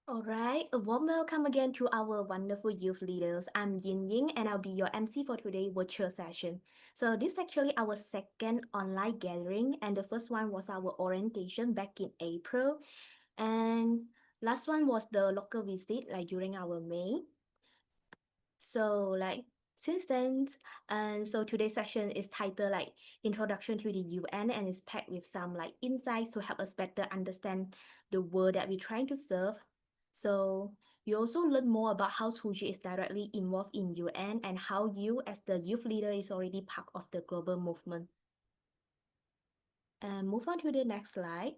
All right, a warm welcome again to our wonderful youth leaders. I'm Yin Ying and I'll be your MC for today's virtual session. So this is actually our second online gathering and the first one was our orientation back in April and last one was the local visit like during our May. So like since then, and so today's session is titled like Introduction to the UN and is packed with some like insights to help us better understand the world that we're trying to serve. So you also learn more about how Tzu Chi is directly involved in UN and how you as the youth leader is already part of the global movement. And move on to the next slide.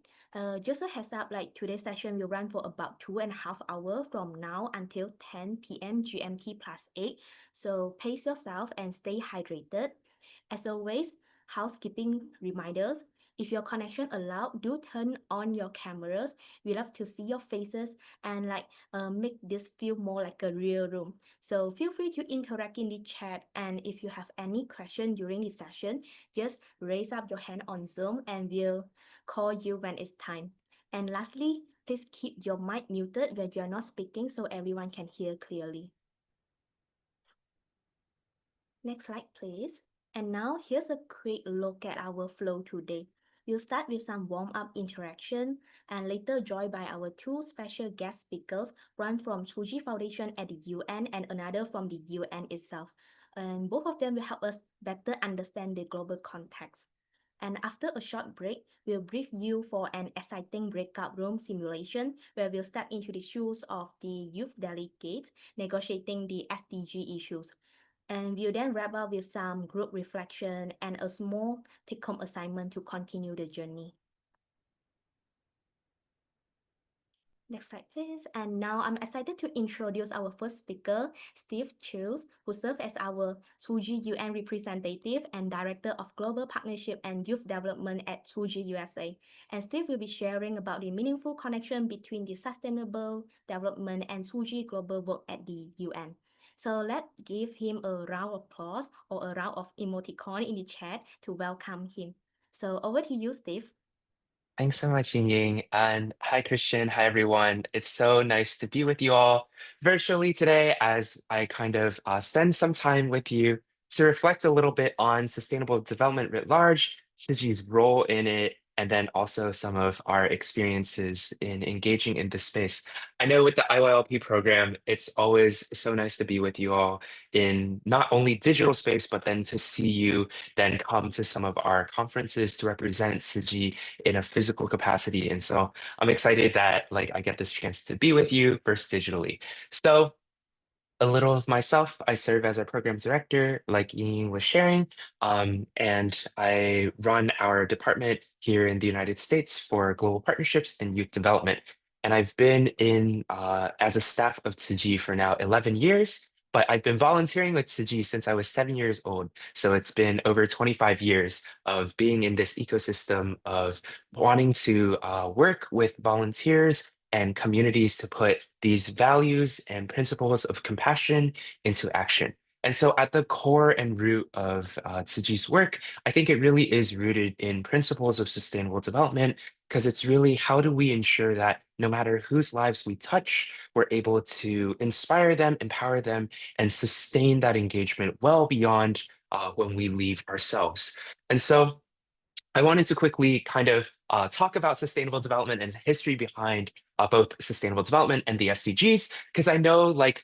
Just a heads up, like today's session will run for about 2.5 hours from now until 10 p.m. GMT plus 8. So pace yourself and stay hydrated. As always, housekeeping reminders. If your connection allowed, do turn on your cameras. We love to see your faces and make this feel more like a real room. So feel free to interact in the chat. And if you have any question during this session, just raise up your hand on Zoom and we'll call you when it's time. And lastly, please keep your mic muted when you are not speaking so everyone can hear clearly. Next slide, please. And now here's a quick look at our flow today. We'll start with some warm-up interaction and later joined by our two special guest speakers, one from Tzu Chi Foundation at the UN and another from the UN itself. And both of them will help us better understand the global context. And after a short break, we'll brief you for an exciting breakout room simulation where we'll step into the shoes of the youth delegates negotiating the SDG issues. And we'll then wrap up with some group reflection and a small take-home assignment to continue the journey. Next slide, please. And now I'm excited to introduce our first speaker, Steve Chills, who serves as our Tzu Chi UN representative and Director of Global Partnership and Youth Development at Tzu Chi USA. And Steve will be sharing about the meaningful connection between the sustainable development and Tzu Chi global work at the UN. So let's give him a round of applause or a round of emoticon in the chat to welcome him. So over to you, Steve. Thanks so much, Ying Ying. And hi, Christian. Hi, everyone. It's so nice to be with you all virtually today as I kind of spend some time with you to reflect a little bit on sustainable development writ large, Siji's role in it, and then also some of our experiences in engaging in this space. I know with the IYLP program, it's always so nice to be with you all in not only digital space, but then to see you then come to some of our conferences to represent Siji in a physical capacity. And so I'm excited that like I get this chance to be with you first digitally. So a little of myself, I serve as our program director, like Ying was sharing, and I run our department here in the United States for global partnerships and youth development. And I've been in as a staff of Tzu Chi for now 11 years, but I've been volunteering with Tzu Chi since I was 7 years old. So it's been over 25 years of being in this ecosystem of wanting to work with volunteers and communities to put these values and principles of compassion into action. And so, at the core and root of Tzu Chi's work, I think it really is rooted in principles of sustainable development, because it's really how do we ensure that no matter whose lives we touch, we're able to inspire them, empower them, and sustain that engagement well beyond when we leave ourselves. And so, I wanted to quickly kind of talk about sustainable development and the history behind both sustainable development and the SDGs, because I know, like,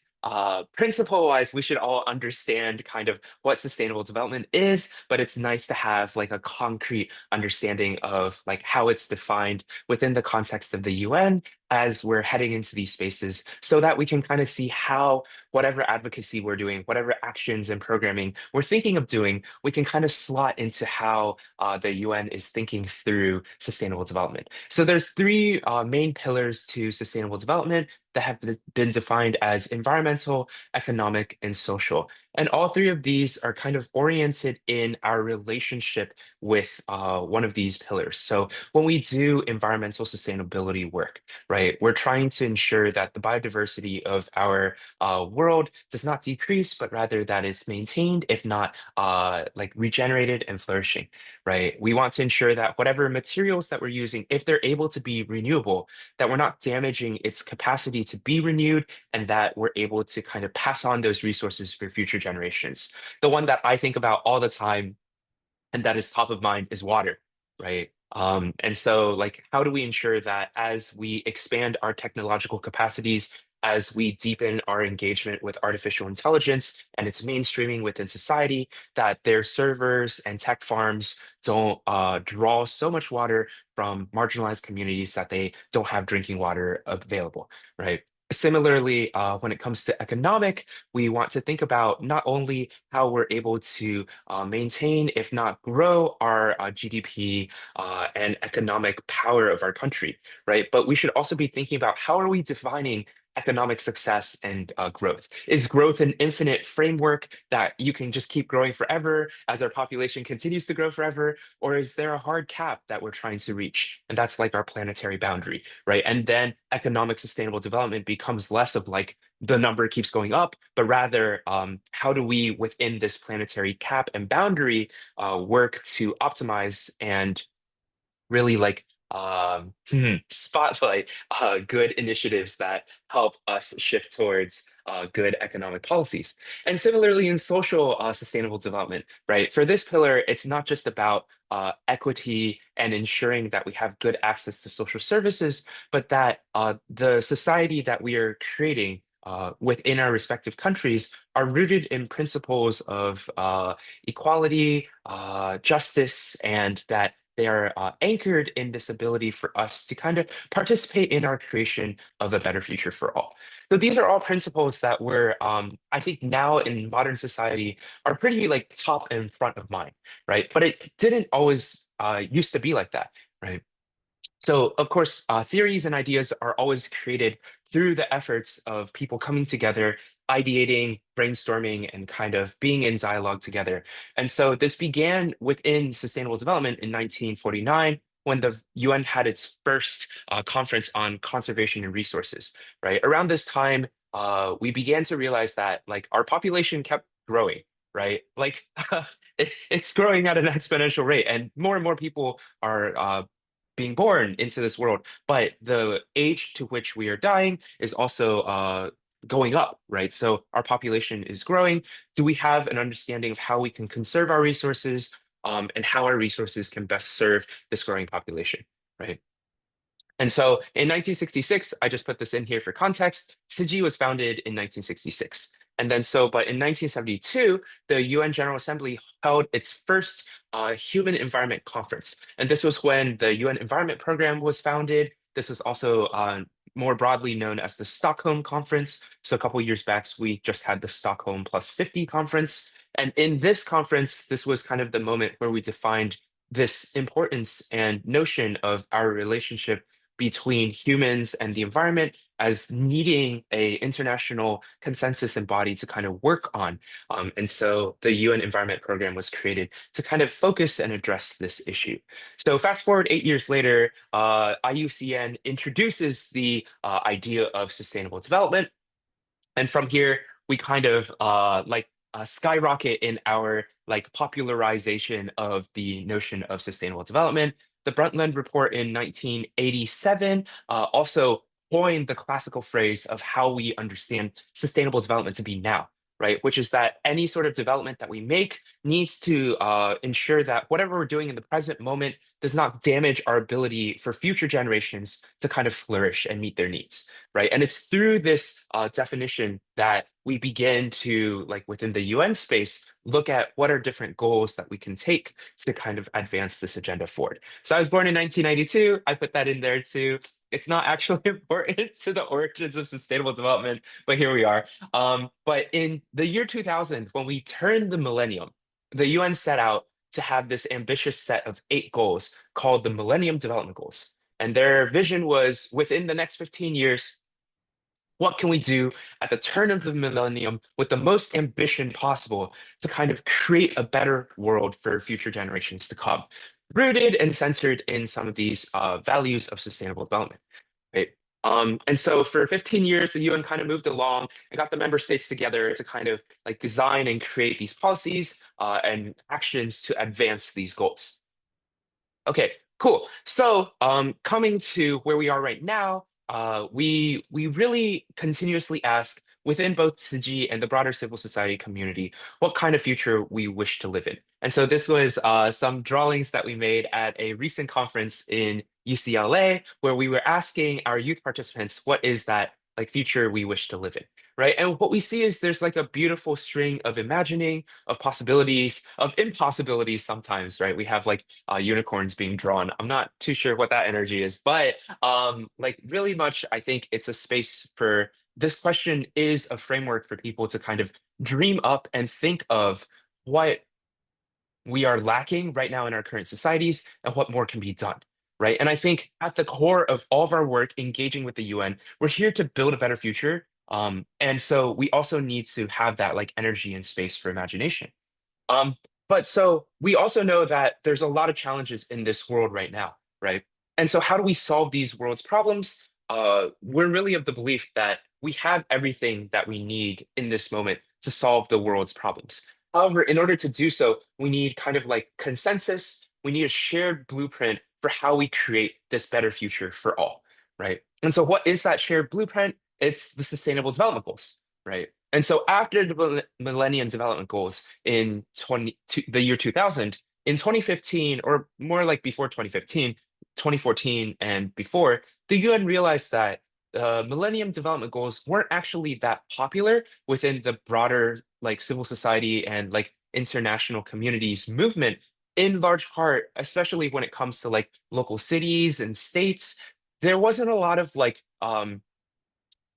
principle-wise, we should all understand kind of what sustainable development is, but it's nice to have like a concrete understanding of like how it's defined within the context of the UN as we're heading into these spaces, so that we can kind of see how whatever advocacy we're doing, whatever actions and programming we're thinking of doing, we can kind of slot into how the UN is thinking through sustainable development. So there's three main pillars to sustainable development that have been defined as environmental, economic, and social. And all three of these are kind of oriented in our relationship with one of these pillars. So when we do environmental sustainability work, right? right? We're trying to ensure that the biodiversity of our world does not decrease, but rather that is maintained, if not like regenerated and flourishing, right? We want to ensure that whatever materials that we're using, if they're able to be renewable, that we're not damaging its capacity to be renewed and that we're able to kind of pass on those resources for future generations. The one that I think about all the time and that is top of mind is water, right? And so, like, how do we ensure that as we expand our technological capacities, as we deepen our engagement with artificial intelligence and its mainstreaming within society, that their servers and tech farms don't draw so much water from marginalized communities that they don't have drinking water available, right? Similarly, when it comes to economic, we want to think about not only how we're able to maintain, if not grow, our GDP and economic power of our country, right? But we should also be thinking about how are we defining economic success and growth? Is growth an infinite framework that you can just keep growing forever as our population continues to grow forever? Or is there a hard cap that we're trying to reach? And that's like our planetary boundary, right? And then economic sustainable development becomes less of like the number keeps going up, but rather, how do we, within this planetary cap and boundary, work to optimize and really like spotlight good initiatives that help us shift towards good economic policies. And similarly, in social sustainable development, right? For this pillar, it's not just about equity and ensuring that we have good access to social services, but that the society that we are creating within our respective countries are rooted in principles of equality, justice, and that they are anchored in this ability for us to kind of participate in our creation of a better future for all. So these are all principles that were, I think, now in modern society are pretty like top and front of mind, right? But it didn't always used to be like that, right? So, of course, theories and ideas are always created through the efforts of people coming together, ideating, brainstorming, and kind of being in dialogue together. And so this began within sustainable development in 1949 when the UN had its first conference on conservation and resources, right? Around this time, we began to realize that like our population kept growing, right? Like it's growing at an exponential rate, and more people are being born into this world, but the age to which we are dying is also going up, right? So our population is growing. Do we have an understanding of how we can conserve our resources, and how our resources can best serve this growing population, right? And so in 1966, I just put this in here for context, Tzu Chi was founded in 1966. And then but in 1972, the UN General Assembly held its first Human Environment Conference. And this was when the UN Environment Program was founded. This was also more broadly known as the Stockholm Conference. So a couple of years back, we just had the Stockholm Plus 50 conference. And in this conference, this was kind of the moment where we defined this importance and notion of our relationship between humans and the environment as needing a international consensus and body to kind of work on. And so the UN Environment Program was created to kind of focus and address this issue. So fast forward 8 years later, IUCN introduces the idea of sustainable development. And from here, we kind of skyrocket in our like popularization of the notion of sustainable development. The Brundtland Report in 1987 also coined the classical phrase of how we understand sustainable development to be now, right? Which is that any sort of development that we make needs to ensure that whatever we're doing in the present moment does not damage our ability for future generations to kind of flourish and meet their needs, right? And it's through this definition that we begin to, like within the UN space, look at what are different goals that we can take to kind of advance this agenda forward. So I was born in 1992. I put that in there too. It's not actually important to the origins of sustainable development, but here we are. But in the year 2000, when we turned the millennium, the UN set out to have this ambitious set of 8 goals called the Millennium Development Goals. And their vision was within the next 15 years, what can we do at the turn of the millennium with the most ambition possible to kind of create a better world for future generations to come, rooted and centered in some of these values of sustainable development, right? And so for 15 years, the UN kind of moved along and got the member states together to kind of like design and create these policies and actions to advance these goals. Okay, cool. So, coming to where we are right now, we really continuously ask within both Tzu Chi and the broader civil society community what kind of future we wish to live in. And so this was some drawings that we made at a recent conference in UCLA, where we were asking our youth participants, what is that like future we wish to live in, right? And what we see is there's like a beautiful string of imagining, of possibilities, of impossibilities sometimes, right? We have like unicorns being drawn. I'm not too sure what that energy is, but like really much, I think it's a space for this question is a framework for people to kind of dream up and think of what we are lacking right now in our current societies and what more can be done. Right. And I think at the core of all of our work engaging with the UN, we're here to build a better future. And so we also need to have that like energy and space for imagination. Um, but so we also know that there's a lot of challenges in this world right now, right? And so how do we solve these world's problems? We're really of the belief that we have everything that we need in this moment to solve the world's problems. However, in order to do so, we need kind of like consensus. We need a shared blueprint for how we create this better future for all, right? And so what is that shared blueprint? It's the Sustainable Development Goals, right? And so after the Millennium Development Goals in the year 2000, in 2015, or more like before 2015, 2014 and before, the UN realized that Millennium Development Goals weren't actually that popular within the broader like civil society and like international communities movement, in large part, especially when it comes to like local cities and states. There wasn't a lot of like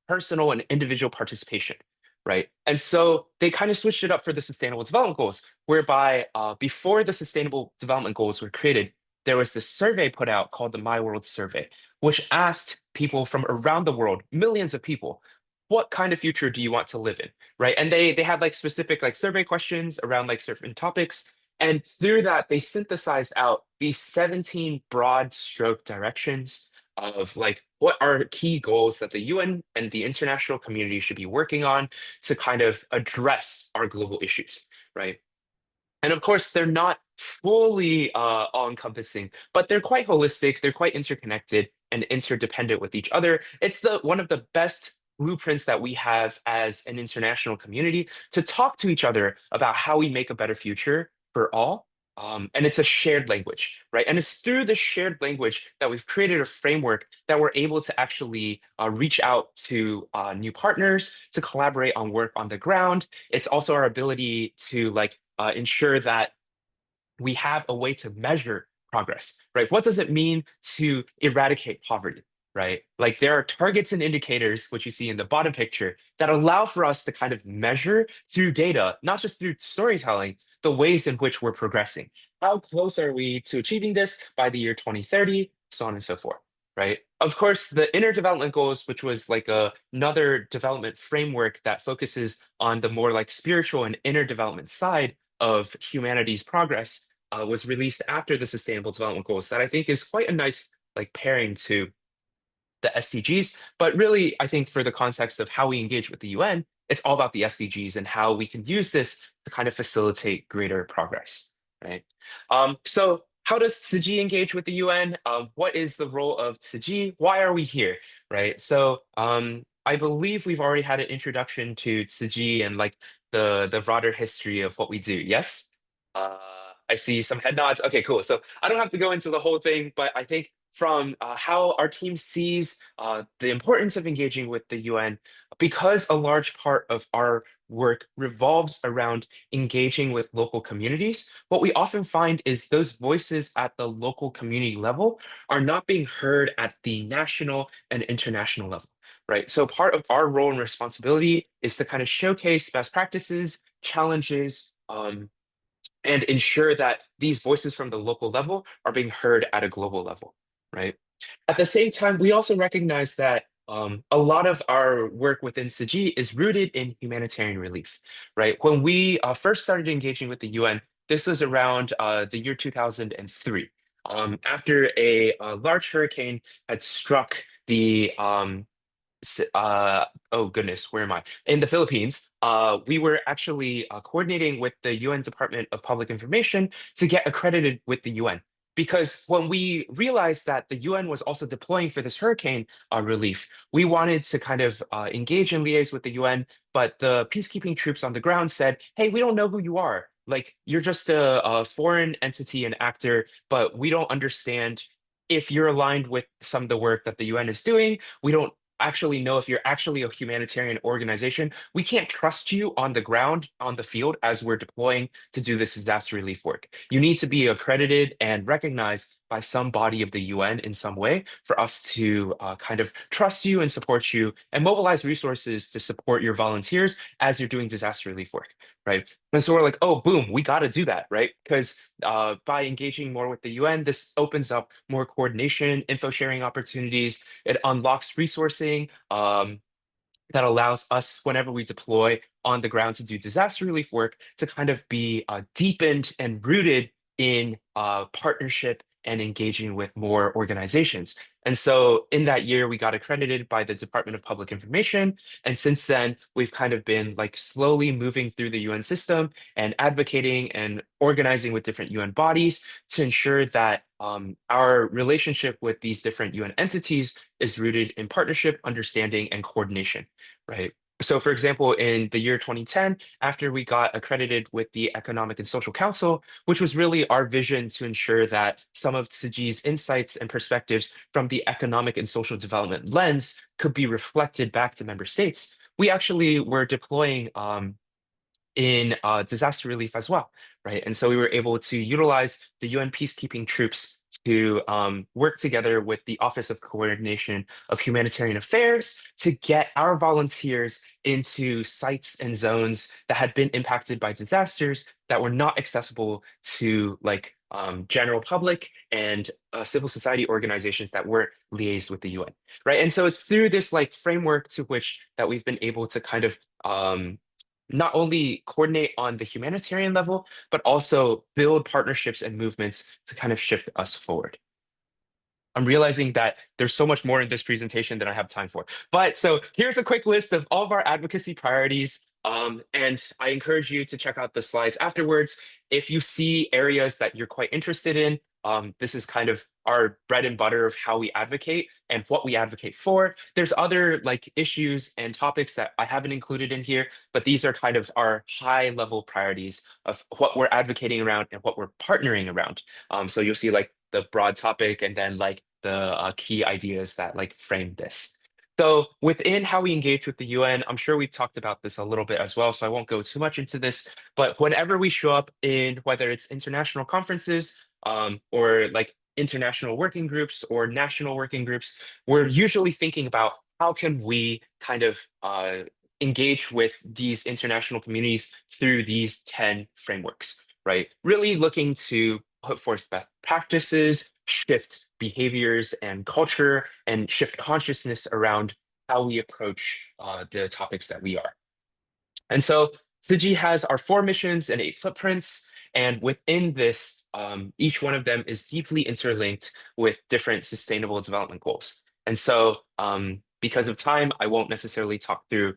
personal and individual participation, right? And so they kind of switched it up for the Sustainable Development Goals, whereby before the Sustainable Development Goals were created, there was this survey put out called the My World Survey, which asked people from around the world, millions of people, what kind of future do you want to live in, right? And they had like specific like survey questions around like certain topics. And through that, they synthesized out these 17 broad stroke directions of like what are key goals that the UN and the international community should be working on to kind of address our global issues, right? And of course, they're not fully all-encompassing, but they're quite holistic, they're quite interconnected and interdependent with each other. It's the one of the best blueprints that we have as an international community to talk to each other about how we make a better future for all. And it's a shared language, right? And it's through the shared language that we've created a framework that we're able to actually reach out to new partners to collaborate on work on the ground. It's also our ability to like ensure that we have a way to measure progress, right? What does it mean to eradicate poverty, right? Like there are targets and indicators, which you see in the bottom picture, that allow for us to kind of measure through data, not just through storytelling, the ways in which we're progressing. How close are we to achieving this by the year 2030, so on and so forth, right? Of course, the inner development goals, which was like another development framework that focuses on the more like spiritual and inner development side of humanity's progress, was released after the Sustainable Development Goals that I think is quite a nice like pairing to the SDGs. But really, I think for the context of how we engage with the UN, it's all about the SDGs and how we can use this to kind of facilitate greater progress, right? So how does Tzu Chi engage with the UN? What is the role of Tzu Chi? Why are we here, right? So I believe we've already had an introduction to Tzu Chi and like the broader history of what we do. Yes? Uh, I see some head nods. Okay, cool. So I don't have to go into the whole thing, but I think from how our team sees the importance of engaging with the UN, because a large part of our work revolves around engaging with local communities, what we often find is those voices at the local community level are not being heard at the national and international level, right? So part of our role and responsibility is to kind of showcase best practices, challenges, and ensure that these voices from the local level are being heard at a global level, right? At the same time, we also recognize that a lot of our work within Tzu Chi is rooted in humanitarian relief, right? When we first started engaging with the UN, this was around the year 2003. after a large hurricane had struck oh goodness, where am I? In the Philippines, we were actually coordinating with the UN Department of Public Information to get accredited with the UN. Because when we realized that the UN was also deploying for this hurricane relief, we wanted to kind of engage and liaise with the UN, but the peacekeeping troops on the ground said, "Hey, we don't know who you are. Like, you're just a foreign entity and actor, but we don't understand if you're aligned with some of the work that the UN is doing. We don't actually know if you're actually a humanitarian organization. We can't trust you on the ground, on the field, as we're deploying to do this disaster relief work. You need to be accredited and recognized by some body of the UN in some way for us to kind of trust you and support you and mobilize resources to support your volunteers as you're doing disaster relief work, right?" And so we're like, oh, boom, we got to do that, right? Because by engaging more with the UN, this opens up more coordination, info sharing opportunities. It unlocks resourcing. That allows us, whenever we deploy on the ground to do disaster relief work, to kind of be deepened and rooted in partnership and engaging with more organizations. And so in that year, we got accredited by the Department of Public Information. And since then, we've kind of been like slowly moving through the UN system and advocating and organizing with different UN bodies to ensure that our relationship with these different UN entities is rooted in partnership, understanding, and coordination, right? So, for example, in the year 2010, after we got accredited with the Economic and Social Council, which was really our vision to ensure that some of Tzu Chi's insights and perspectives from the economic and social development lens could be reflected back to member states, we actually were deploying in disaster relief as well, right? And so we were able to utilize the UN peacekeeping troops to work together with the Office of Coordination of Humanitarian Affairs to get our volunteers into sites and zones that had been impacted by disasters that were not accessible to like general public and civil society organizations that were liaised with the UN, right? And so it's through this like framework to which that we've been able to kind of not only coordinate on the humanitarian level, but also build partnerships and movements to kind of shift us forward. I'm realizing that there's so much more in this presentation than I have time for. But so here's a quick list of all of our advocacy priorities. And I encourage you to check out the slides afterwards. If you see areas that you're quite interested in, this is kind of our bread and butter of how we advocate and what we advocate for. There's other like issues and topics that I haven't included in here, but these are kind of our high level priorities of what we're advocating around and what we're partnering around. So you'll see like the broad topic and then like the key ideas that like frame this. So within how we engage with the UN, I'm sure we've talked about this a little bit as well, so I won't go too much into this. But whenever we show up in whether it's international conferences or like international working groups or national working groups, we're usually thinking about how can we kind of engage with these international communities through these 10 frameworks, right? Really looking to put forth best practices, shift behaviors and culture, and shift consciousness around how we approach the topics that we are. And so Tzu Chi has our 4 missions and 8 footprints. And within this, each one of them is deeply interlinked with different sustainable development goals. And so, because of time, I won't necessarily talk through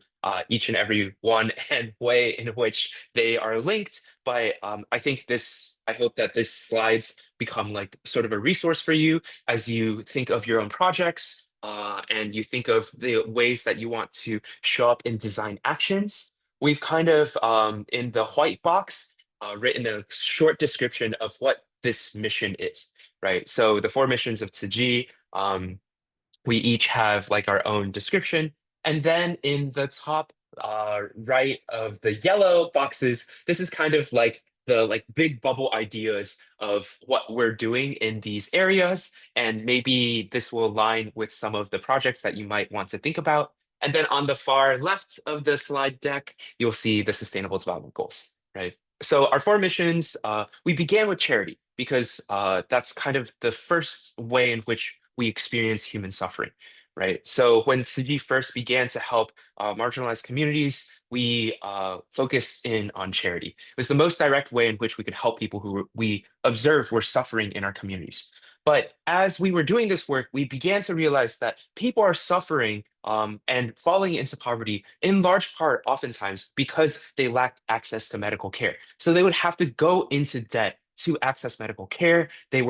each and every one and way in which they are linked. But I hope that this slides become like sort of a resource for you as you think of your own projects and you think of the ways that you want to show up in design actions. We've kind of, in the white box, written a short description of what this mission is, right? So the 4 missions of Tzu Chi, we each have like our own description. And then in the top right of the yellow boxes, this is kind of like the like big bubble ideas of what we're doing in these areas. And maybe this will align with some of the projects that you might want to think about. And then on the far left of the slide deck, you'll see the Sustainable Development Goals, right? So our 4 missions, we began with charity because that's kind of the first way in which we experience human suffering, right? So when Tzu Chi first began to help marginalized communities, we focused in on charity. It was the most direct way in which we could help people who we observed were suffering in our communities. But as we were doing this work, we began to realize that people are suffering and falling into poverty in large part, oftentimes, because they lacked access to medical care. So they would have to go into debt to access medical care. Their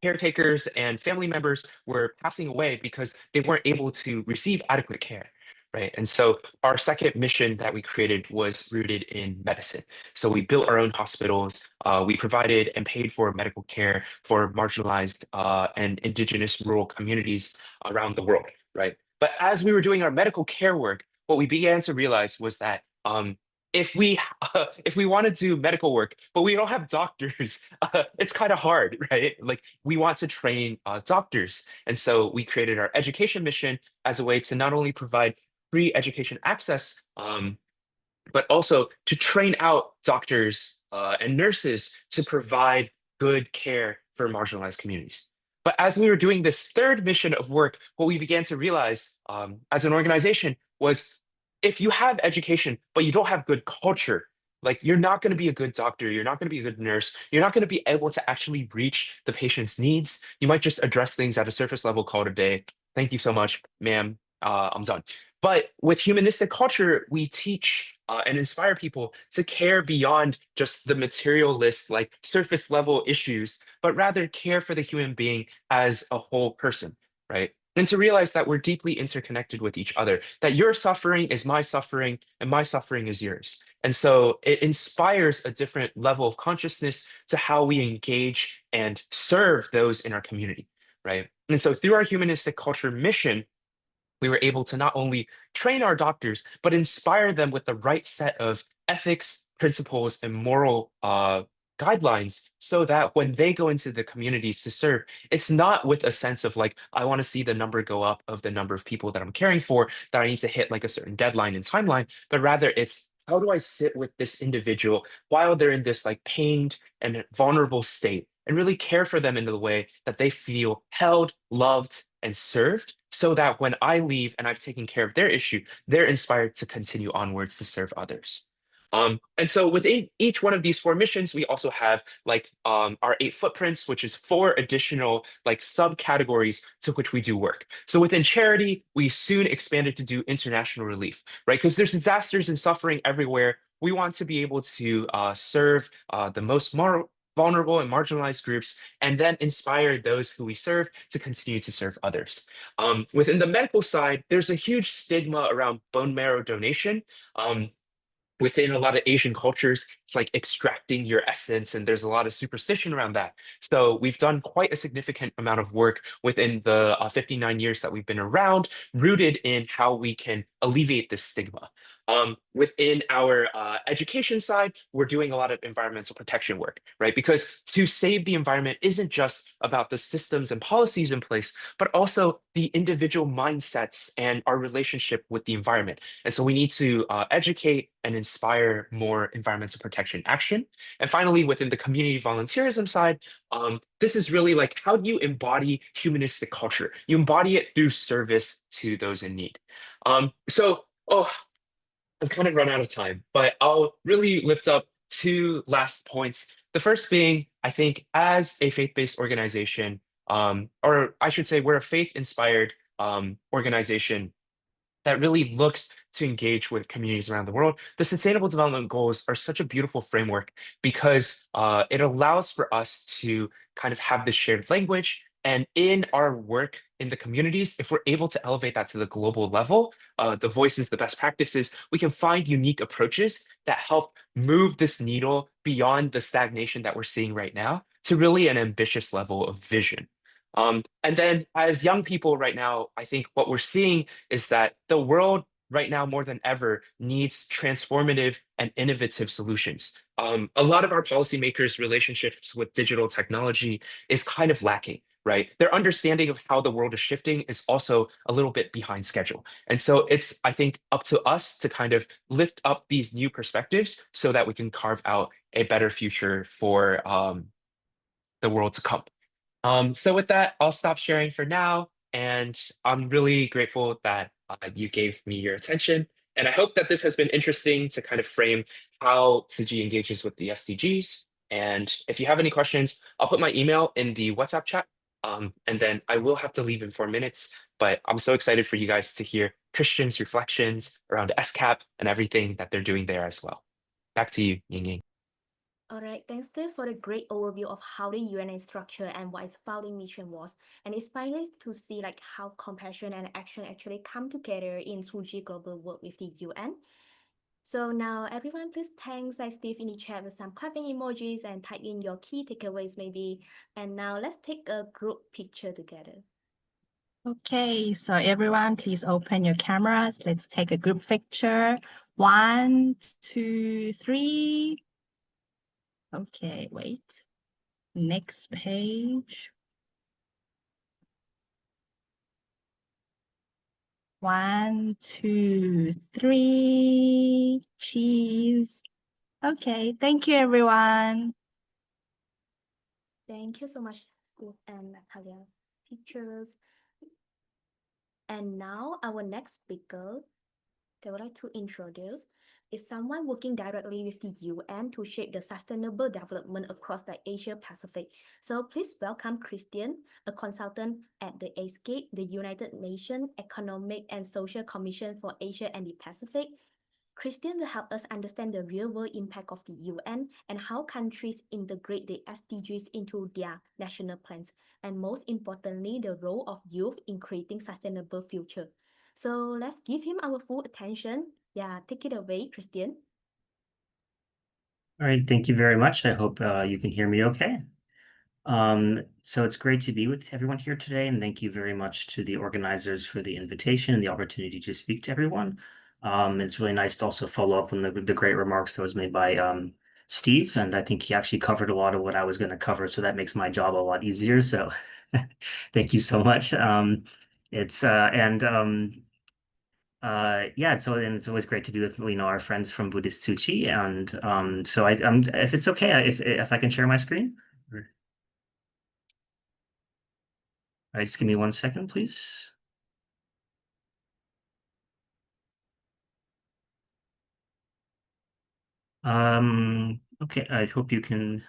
caretakers and family members were passing away because they weren't able to receive adequate care, right? And so our second mission that we created was rooted in medicine. So we built our own hospitals. We provided and paid for medical care for marginalized and indigenous rural communities around the world, right? But as we were doing our medical care work, what we began to realize was that if we if we want to do medical work, but we don't have doctors, it's kind of hard, right? Like we want to train doctors, and so we created our education mission as a way to not only provide free education access, but also to train out doctors and nurses to provide good care for marginalized communities. But as we were doing this third mission of work, what we began to realize as an organization was if you have education, but you don't have good culture, like you're not going to be a good doctor, you're not going to be a good nurse, you're not going to be able to actually reach the patient's needs. You might just address things at a surface level, call it a day. Thank you so much, ma'am. I'm done. But with humanistic culture, we teach and inspire people to care beyond just the materialist, like surface level issues, but rather care for the human being as a whole person, right? And to realize that we're deeply interconnected with each other, that your suffering is my suffering and my suffering is yours. And so it inspires a different level of consciousness to how we engage and serve those in our community, right? And so through our humanistic culture mission, we were able to not only train our doctors, but inspire them with the right set of ethics, principles, and moral guidelines so that when they go into the communities to serve, it's not with a sense of like, I want to see the number go up of the number of people that I'm caring for, that I need to hit like a certain deadline and timeline, but rather it's how do I sit with this individual while they're in this like pained and vulnerable state and really care for them in the way that they feel held, loved, and served so that when I leave and I've taken care of their issue, they're inspired to continue onwards to serve others. And so within each one of these four missions, we also have like our eight footprints, which is four additional like subcategories to which we do work. So within charity, we soon expanded to do international relief, right? Because there's disasters and suffering everywhere. We want to be able to serve the most vulnerable and marginalized groups, and then inspire those who we serve to continue to serve others. Within the medical side, there's a huge stigma around bone marrow donation. Um, Within a lot of Asian cultures, it's like extracting your essence, and there's a lot of superstition around that. So we've done quite a significant amount of work within the 59 years that we've been around, rooted in how we can alleviate this stigma. Within our education side, we're doing a lot of environmental protection work, right? Because to save the environment isn't just about the systems and policies in place, but also the individual mindsets and our relationship with the environment. And so we need to educate and inspire more environmental protection action. And finally, within the community volunteerism side, this is really like how do you embody humanistic culture? You embody it through service to those in need. Oh, I've kind of run out of time, but I'll really lift up two last points. The first being, I think, as a faith-based organization, or I should say, we're a faith-inspired organization that really looks to engage with communities around the world. The Sustainable Development Goals are such a beautiful framework because it allows for us to kind of have this shared language. And in our work in the communities, if we're able to elevate that to the global level, the voices, the best practices, we can find unique approaches that help move this needle beyond the stagnation that we're seeing right now to really an ambitious level of vision. And then as young people right now, I think what we're seeing is that the world right now more than ever needs transformative and innovative solutions. A lot of our policymakers' relationships with digital technology is kind of lacking, right? Their understanding of how the world is shifting is also a little bit behind schedule. And so it's, I think, up to us to kind of lift up these new perspectives so that we can carve out a better future for the world to come. So with that, I'll stop sharing for now, and I'm really grateful that you gave me your attention. And I hope that this has been interesting to kind of frame how Tzu Chi engages with the SDGs. And if you have any questions, I'll put my email in the WhatsApp chat. And then I will have to leave in 4 minutes, but I'm so excited for you guys to hear Christian's reflections around SCAP and everything that they're doing there as well. Back to you, Ying Ying. All right, thanks Steve for the great overview of how the UN is structured and what its founding mission was. And it's inspiring to see like how compassion and action actually come together in Tzu Chi global work with the UN. So now everyone please thanks like Steve in the chat with some clapping emojis and type in your key takeaways maybe. And now let's take a group picture together. Okay, so everyone, please open your cameras. Let's take a group picture. 1, 2, 3. Okay, wait. Next page. 1, 2, 3. Cheese. Okay, thank you, everyone. Thank you so much, Steve and Natalia. Pictures. And now our next speaker that I would like to introduce is someone working directly with the UN to shape the sustainable development across the Asia Pacific. So please welcome Christian, a consultant at the ASCAPE, the United Nations Economic and Social Commission for Asia and the Pacific. Christian will help us understand the real-world impact of the UN and how countries integrate the SDGs into their national plans, and most importantly, the role of youth in creating sustainable future. So let's give him our full attention. Yeah, take it away, Christian. All right, thank you very much. I hope you can hear me okay. So it's great to be with everyone here today, and thank you very much to the organizers for the invitation and the opportunity to speak to everyone. It's really nice to also follow up on the great remarks that was made by Steve, and I think he actually covered a lot of what I was going to cover, so that makes my job a lot easier. So thank you so much. It's and yeah, so and it's always great to be with our friends from Buddhist Tzu Chi, and so I'm if it's okay if I can share my screen. All right, just give me 1 second, please. Okay, I hope you can.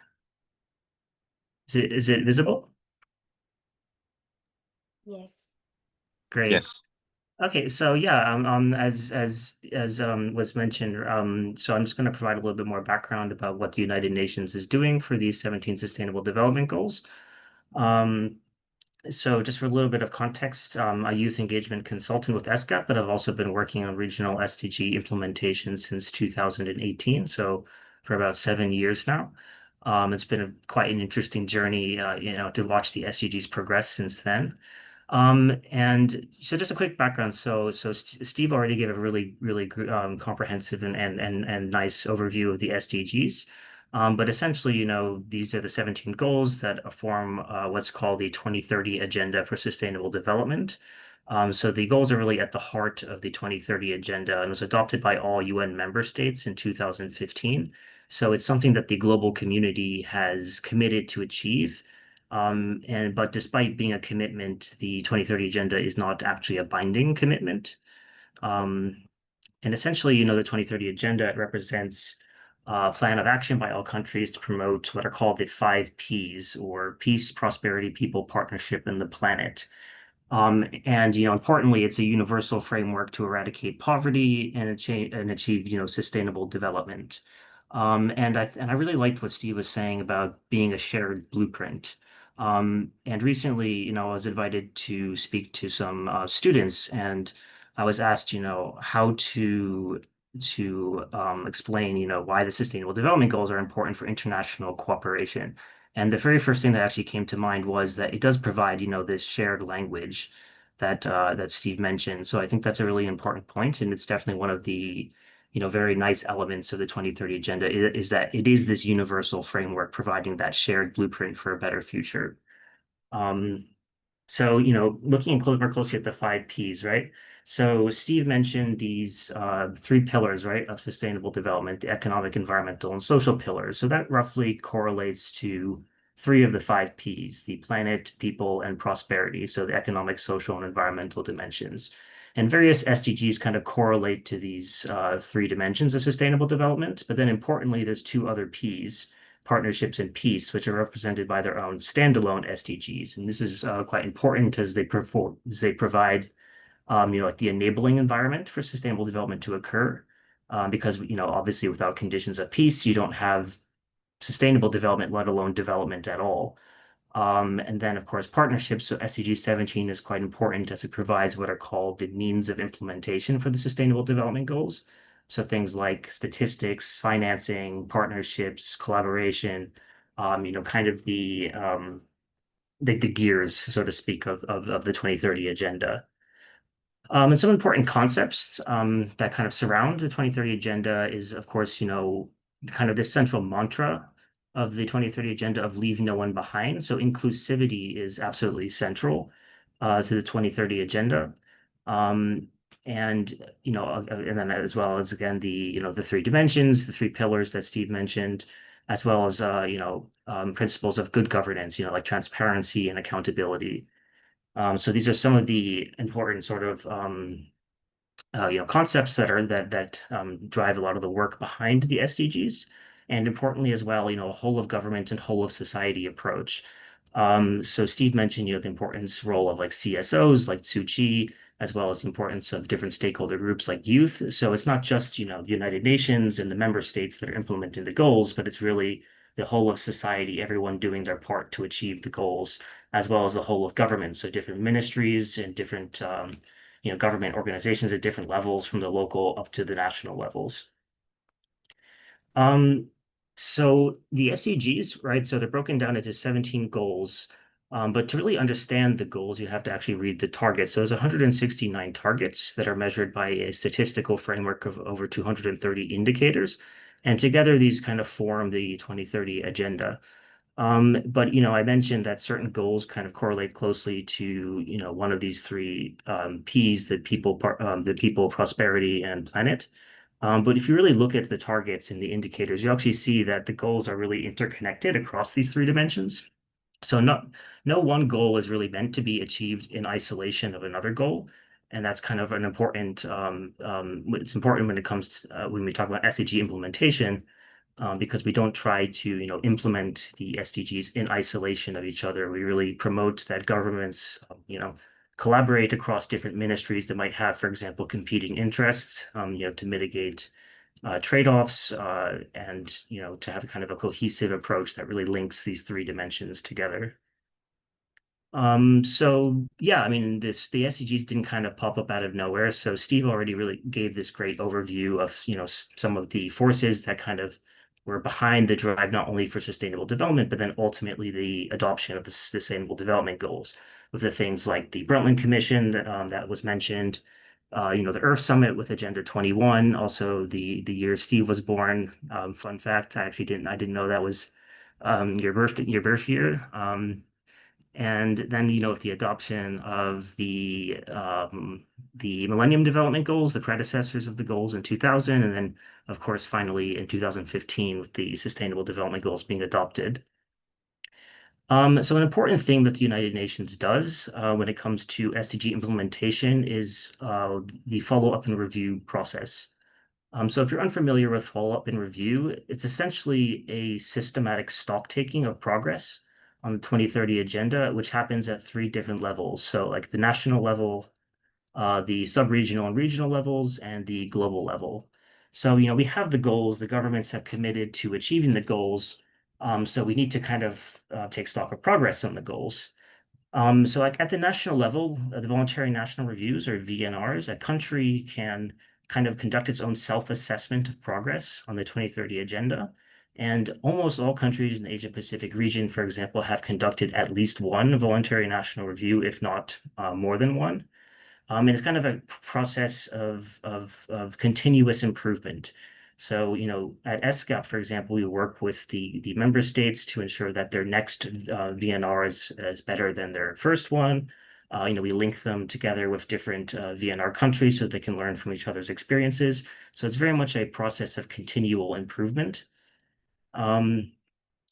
Is it visible? Yes. Great. Yes. Okay, so yeah, as was mentioned, so I'm just going to provide a little bit more background about what the United Nations is doing for these 17 Sustainable Development Goals. So just for a little bit of context, a youth engagement consultant with SCAP, but I've also been working on regional SDG implementation since 2018, so for about 7 years now. It's been quite an interesting journey, to watch the SDGs progress since then. And so just a quick background. So Steve already gave a really comprehensive and nice overview of the SDGs. But essentially, these are the 17 goals that form what's called the 2030 Agenda for Sustainable Development. So the goals are really at the heart of the 2030 Agenda and was adopted by all UN member states in 2015. So it's something that the global community has committed to achieve. But despite being a commitment, the 2030 Agenda is not actually a binding commitment. And essentially, the 2030 Agenda, it represents a plan of action by all countries to promote what are called the 5 Ps, or peace, prosperity, people, partnership, and the planet. And importantly, it's a universal framework to eradicate poverty and achieve sustainable development. And I really liked what Steve was saying about being a shared blueprint. And recently, I was invited to speak to some students, and I was asked, how to explain, why the Sustainable Development Goals are important for international cooperation. And the very first thing that actually came to mind was that it does provide, this shared language that Steve mentioned. So I think that's a really important point, and it's definitely one of the very nice elements of the 2030 Agenda is that it is this universal framework providing that shared blueprint for a better future. So, looking more closely at the 5 Ps, right? So Steve mentioned these 3 pillars, right, of sustainable development, the economic, environmental, and social pillars. So that roughly correlates to three of the five Ps, the planet, people, and prosperity. So the economic, social, and environmental dimensions. And various SDGs kind of correlate to these three dimensions of sustainable development. But then importantly, there's two other Ps, partnerships and peace, which are represented by their own standalone SDGs. And this is quite important as they provide like the enabling environment for sustainable development to occur. Because, obviously without conditions of peace, you don't have sustainable development, let alone development at all. And then, of course, partnerships. So SDG 17 is quite important as it provides what are called the means of implementation for the Sustainable Development Goals. So things like statistics, financing, partnerships, collaboration, kind of the gears, so to speak, of the 2030 agenda. And some important concepts that kind of surround the 2030 agenda is, of course, kind of this central mantra of the 2030 agenda of leave no one behind. So inclusivity is absolutely central to the 2030 agenda. And then as well as, again, the three dimensions, the three pillars that Steve mentioned, as well as principles of good governance, like transparency and accountability. So these are some of the important sort of concepts that drive a lot of the work behind the SDGs, and importantly as well, a whole of government and whole of society approach. So Steve mentioned, the importance role of like CSOs, like Tzu Chi, as well as the importance of different stakeholder groups like youth. So it's not just, the United Nations and the member states that are implementing the goals, but it's really the whole of society, everyone doing their part to achieve the goals, as well as the whole of government. So different ministries and different, government organizations at different levels from the local up to the national levels. So the SDGs, right? So they're broken down into 17 goals. But to really understand the goals, you have to actually read the targets. So there's 169 targets that are measured by a statistical framework of over 230 indicators. And together, these kind of form the 2030 agenda. But I mentioned that certain goals kind of correlate closely to one of these three P's, the people, prosperity, and planet. But if you really look at the targets and the indicators, you actually see that the goals are really interconnected across these three dimensions. So no one goal is really meant to be achieved in isolation of another goal. And that's kind of an important, it's important when it comes to, when we talk about SDG implementation, because we don't try to, implement the SDGs in isolation of each other. We really promote that governments, collaborate across different ministries that might have, for example, competing interests, to mitigate trade-offs and, to have kind of a cohesive approach that really links these three dimensions together. So yeah, I mean, the SDGs didn't kind of pop up out of nowhere. So Steve already really gave this great overview of, some of the forces that kind of were behind the drive, not only for sustainable development, but then ultimately the adoption of the Sustainable Development Goals, with the things like the Brundtland Commission that was mentioned, the Earth Summit with Agenda 21, also the year Steve was born. Fun fact, I didn't know that was your birth year. And then, with the adoption of the Millennium Development Goals, the predecessors of the goals in 2000, and then, of course, finally in 2015 with the Sustainable Development Goals being adopted. So an important thing that the United Nations does when it comes to SDG implementation is the follow-up and review process. So if you're unfamiliar with follow-up and review, it's essentially a systematic stock-taking of progress on the 2030 agenda, which happens at three different levels. So like the national level, the sub-regional and regional levels, and the global level. So, we have the goals, the governments have committed to achieving the goals. So we need to kind of take stock of progress on the goals. So like at the national level, the voluntary national reviews, or VNRs, a country can kind of conduct its own self-assessment of progress on the 2030 agenda. And almost all countries in the Asia Pacific region, for example, have conducted at least one voluntary national review, if not more than one. And it's kind of a process of continuous improvement. So, at SGAP, for example, we work with the member states to ensure that their next VNR is better than their first one. We link them together with different VNR countries so they can learn from each other's experiences. So it's very much a process of continual improvement.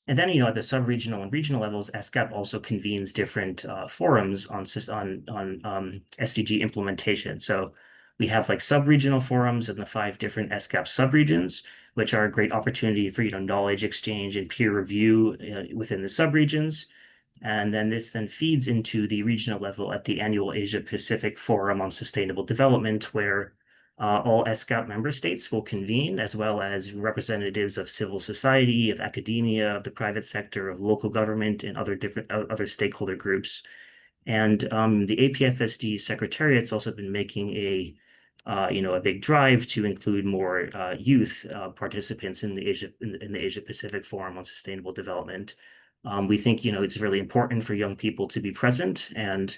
And then, at the sub-regional and regional levels, SGAP also convenes different forums on SDG implementation. So we have like sub-regional forums in the 5 different SGAP sub-regions, which are a great opportunity for, knowledge exchange and peer review within the sub-regions. And then this then feeds into the regional level at the annual Asia Pacific Forum on Sustainable Development, where all SGAP member states will convene, as well as representatives of civil society, of academia, of the private sector, of local government, and other stakeholder groups. And the APFSD Secretariat's also been making a big drive to include more youth participants in the Asia Pacific Forum on Sustainable Development. We think it's really important for young people to be present, and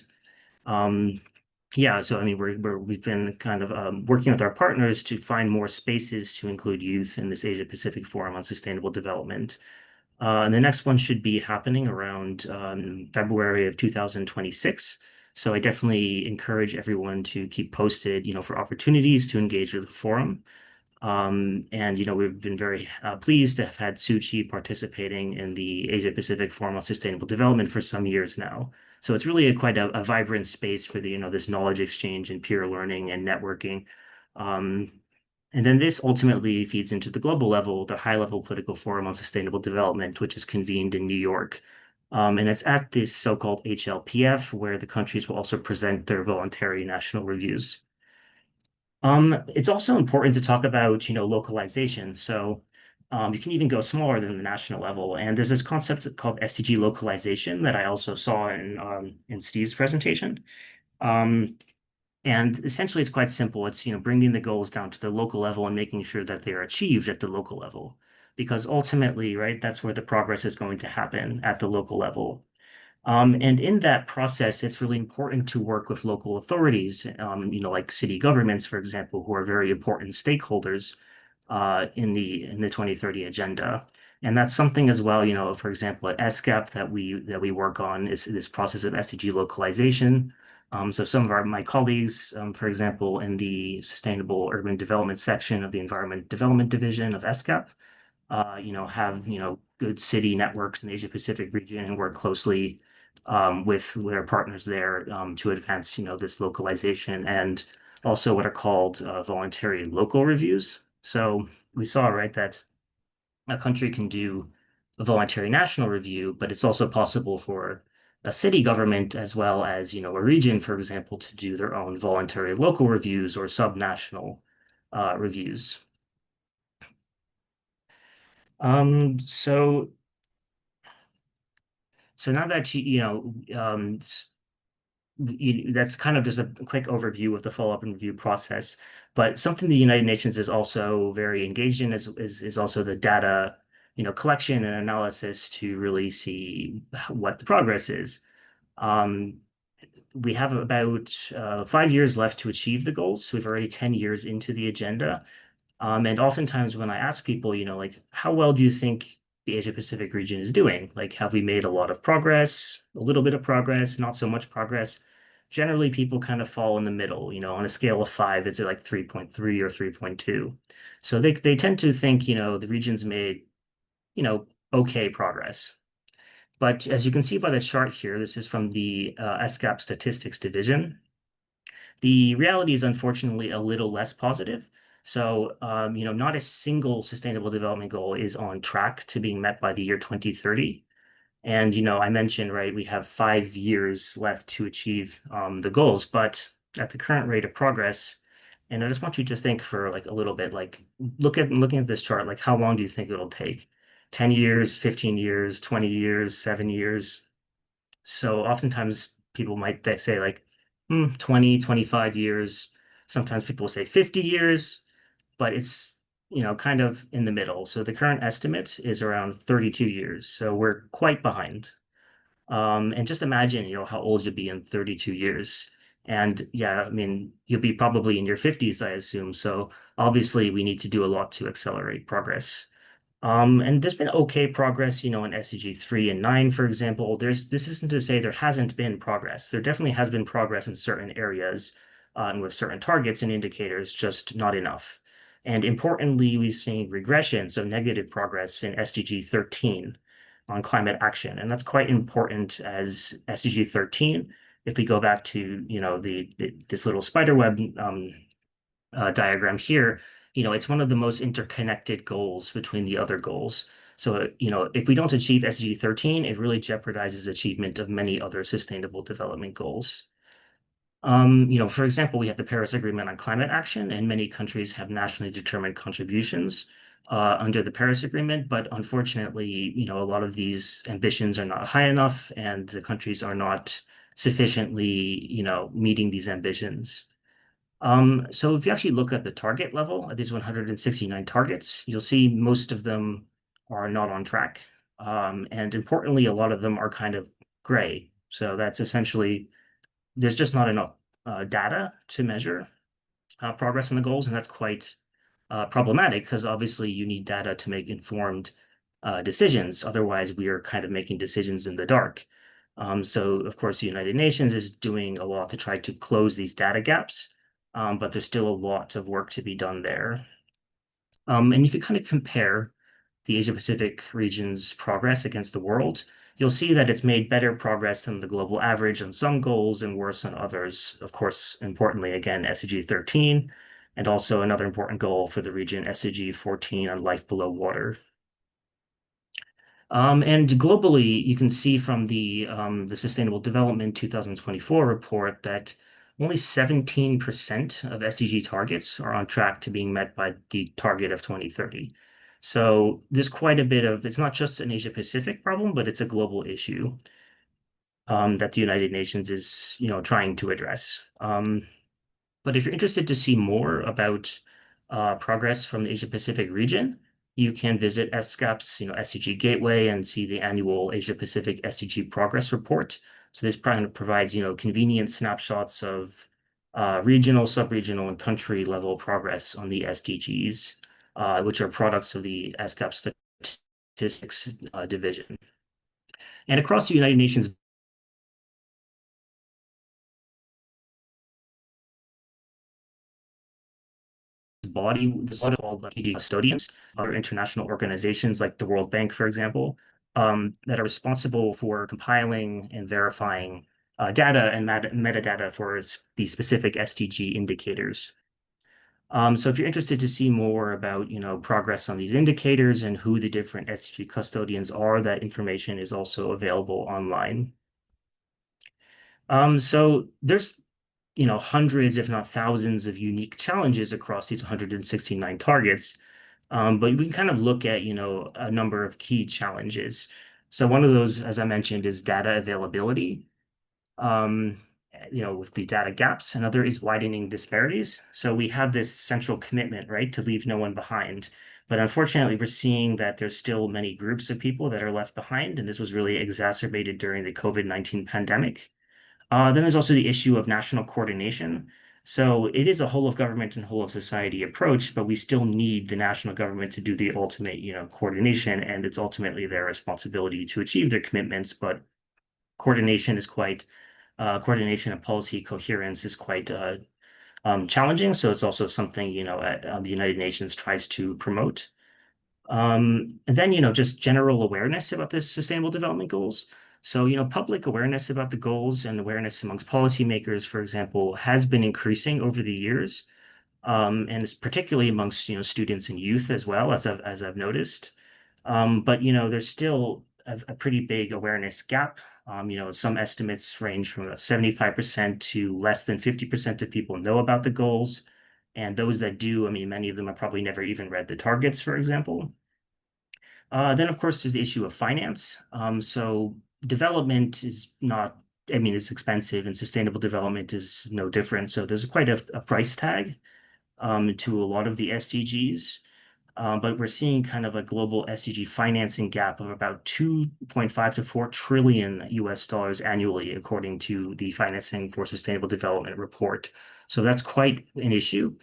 yeah, so I mean we've been kind of working with our partners to find more spaces to include youth in this Asia Pacific Forum on Sustainable Development. And the next one should be happening around February of 2026. So I definitely encourage everyone to keep posted, for opportunities to engage with the forum. And we've been very pleased to have had Tzu Chi participating in the Asia Pacific Forum on Sustainable Development for some years now. So it's really quite a vibrant space for the this knowledge exchange and peer learning and networking. And then this ultimately feeds into the global level, the high-level political forum on sustainable development, which is convened in New York. And it's at this so-called HLPF where the countries will also present their voluntary national reviews. It's also important to talk about, localization. So you can even go smaller than the national level. And there's this concept called SDG localization that I also saw in Steve's presentation. And essentially, it's quite simple. It's, bringing the goals down to the local level and making sure that they are achieved at the local level. Because ultimately, right, that's where the progress is going to happen at the local level. And in that process, it's really important to work with local authorities, like city governments, for example, who are very important stakeholders in the 2030 agenda. And that's something as well, for example, at SGAP that we work on is this process of SDG localization. So some of my colleagues, for example, in the Sustainable Urban Development section of the Environment Development Division of SGAP, have good city networks in the Asia Pacific region and work closely with their partners there to advance this localization and also what are called voluntary local reviews. So we saw, right, that a country can do a voluntary national review, but it's also possible for a city government as well as a region, for example, to do their own voluntary local reviews or subnational reviews. So now that that's kind of just a quick overview of the follow-up and review process. But something the United Nations is also very engaged in is also the data, collection and analysis to really see what the progress is. We have about 5 years left to achieve the goals. So we've already 10 years into the agenda. And oftentimes when I ask people, like, how well do you think the Asia Pacific region is doing? Like, have we made a lot of progress, a little bit of progress, not so much progress? Generally, people kind of fall in the middle, on a scale of 5, it's like 3.3 or 3.2. So they tend to think, the region's made, okay progress. But as you can see by the chart here, this is from the SGAP Statistics Division. The reality is unfortunately a little less positive. So, not a single sustainable development goal is on track to being met by the year 2030. And, I mentioned, right, we have 5 years left to achieve the goals, but at the current rate of progress, and I just want you to think for like a little bit, like looking at this chart, like how long do you think it'll take? 10 years, 15 years, 20 years, 7 years. So oftentimes people might say like 20, 25 years. Sometimes people say 50 years, but it's, kind of in the middle. So the current estimate is around 32 years. So we're quite behind. And just imagine, how old you'll be in 32 years. And yeah, I mean, you'll be probably in your 50s, I assume. So obviously we need to do a lot to accelerate progress. And there's been okay progress, in SDG 3 and 9, for example. This isn't to say there hasn't been progress. There definitely has been progress in certain areas and with certain targets and indicators, just not enough. And importantly, we've seen regression, so negative progress in SDG 13. on climate action. And that's quite important as SDG 13. If we go back to, this little spider web diagram here, it's one of the most interconnected goals between the other goals. So, if we don't achieve SDG 13, it really jeopardizes achievement of many other sustainable development goals. For example, we have the Paris Agreement on climate action, and many countries have nationally determined contributions under the Paris Agreement, but unfortunately, a lot of these ambitions are not high enough, and the countries are not sufficiently, meeting these ambitions. So if you actually look at the target level at these 169 targets, you'll see most of them are not on track. And importantly, a lot of them are kind of gray. So that's essentially, there's just not enough data to measure progress on the goals, and that's quite problematic because obviously you need data to make informed decisions. Otherwise, we are kind of making decisions in the dark. So of course, the United Nations is doing a lot to try to close these data gaps, but there's still a lot of work to be done there. And if you kind of compare the Asia Pacific region's progress against the world, you'll see that it's made better progress than the global average on some goals and worse on others. Of course, importantly, again, SDG 13, and also another important goal for the region, SDG 14 on life below water. And globally, you can see from the Sustainable Development 2024 report that only 17% of SDG targets are on track to being met by the target of 2030. So there's quite a bit of, it's not just an Asia Pacific problem, but it's a global issue that the United Nations is, trying to address. But if you're interested to see more about progress from the Asia Pacific region, you can visit SCAP's, SDG Gateway and see the annual Asia Pacific SDG Progress Report. So this provides, convenient snapshots of regional, sub-regional, and country level progress on the SDGs, which are products of the SCAP Statistics Division. And across the United Nations body, there's a lot of called SDG custodians, other international organizations like the World Bank, for example, that are responsible for compiling and verifying data and metadata for these specific SDG indicators. So if you're interested to see more about, progress on these indicators and who the different SDG custodians are, that information is also available online. So there's hundreds, if not thousands, of unique challenges across these 169 targets. But we can kind of look at, a number of key challenges. So one of those, as I mentioned, is data availability, with the data gaps. Another is widening disparities. So we have this central commitment, right, to leave no one behind. But unfortunately, we're seeing that there's still many groups of people that are left behind. And this was really exacerbated during the COVID-19 pandemic. Then there's also the issue of national coordination. So it is a whole of government and whole of society approach, but we still need the national government to do the ultimate, coordination, and it's ultimately their responsibility to achieve their commitments. But coordination and policy coherence is quite challenging. So it's also something, the United Nations tries to promote. And then, just general awareness about the Sustainable Development Goals. So, public awareness about the goals and awareness amongst policymakers, for example, has been increasing over the years. And it's particularly amongst, students and youth as well, as I've noticed. But, there's still a pretty big awareness gap. Some estimates range from about 75% to less than 50% of people know about the goals. And those that do, many of them have probably never even read the targets, for example. Then, of course, there's the issue of finance. So development is not, it's expensive, and sustainable development is no different. So there's quite a price tag to a lot of the SDGs. But we're seeing kind of a global SDG financing gap of about 2.5 to 4 trillion US dollars annually, according to the Financing for Sustainable Development report. So that's quite an issue.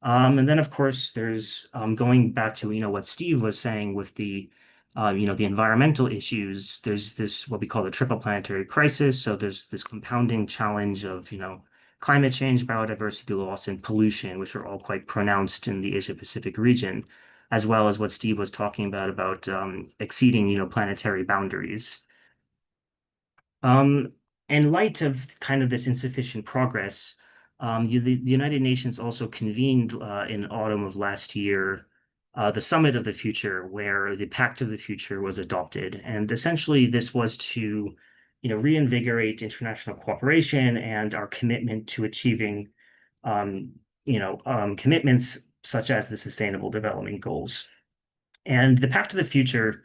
And then, of course, there's going back to, what Steve was saying with the environmental issues. There's this, what we call the triple planetary crisis. So there's this compounding challenge of, climate change, biodiversity loss, and pollution, which are all quite pronounced in the Asia Pacific region. as well as what Steve was talking about exceeding, planetary boundaries. In light of kind of this insufficient progress, the United Nations also convened in autumn of last year the Summit of the Future, where the Pact of the Future was adopted. And essentially, this was to, reinvigorate international cooperation and our commitment to achieving, commitments such as the Sustainable Development Goals. And the Pact of the Future,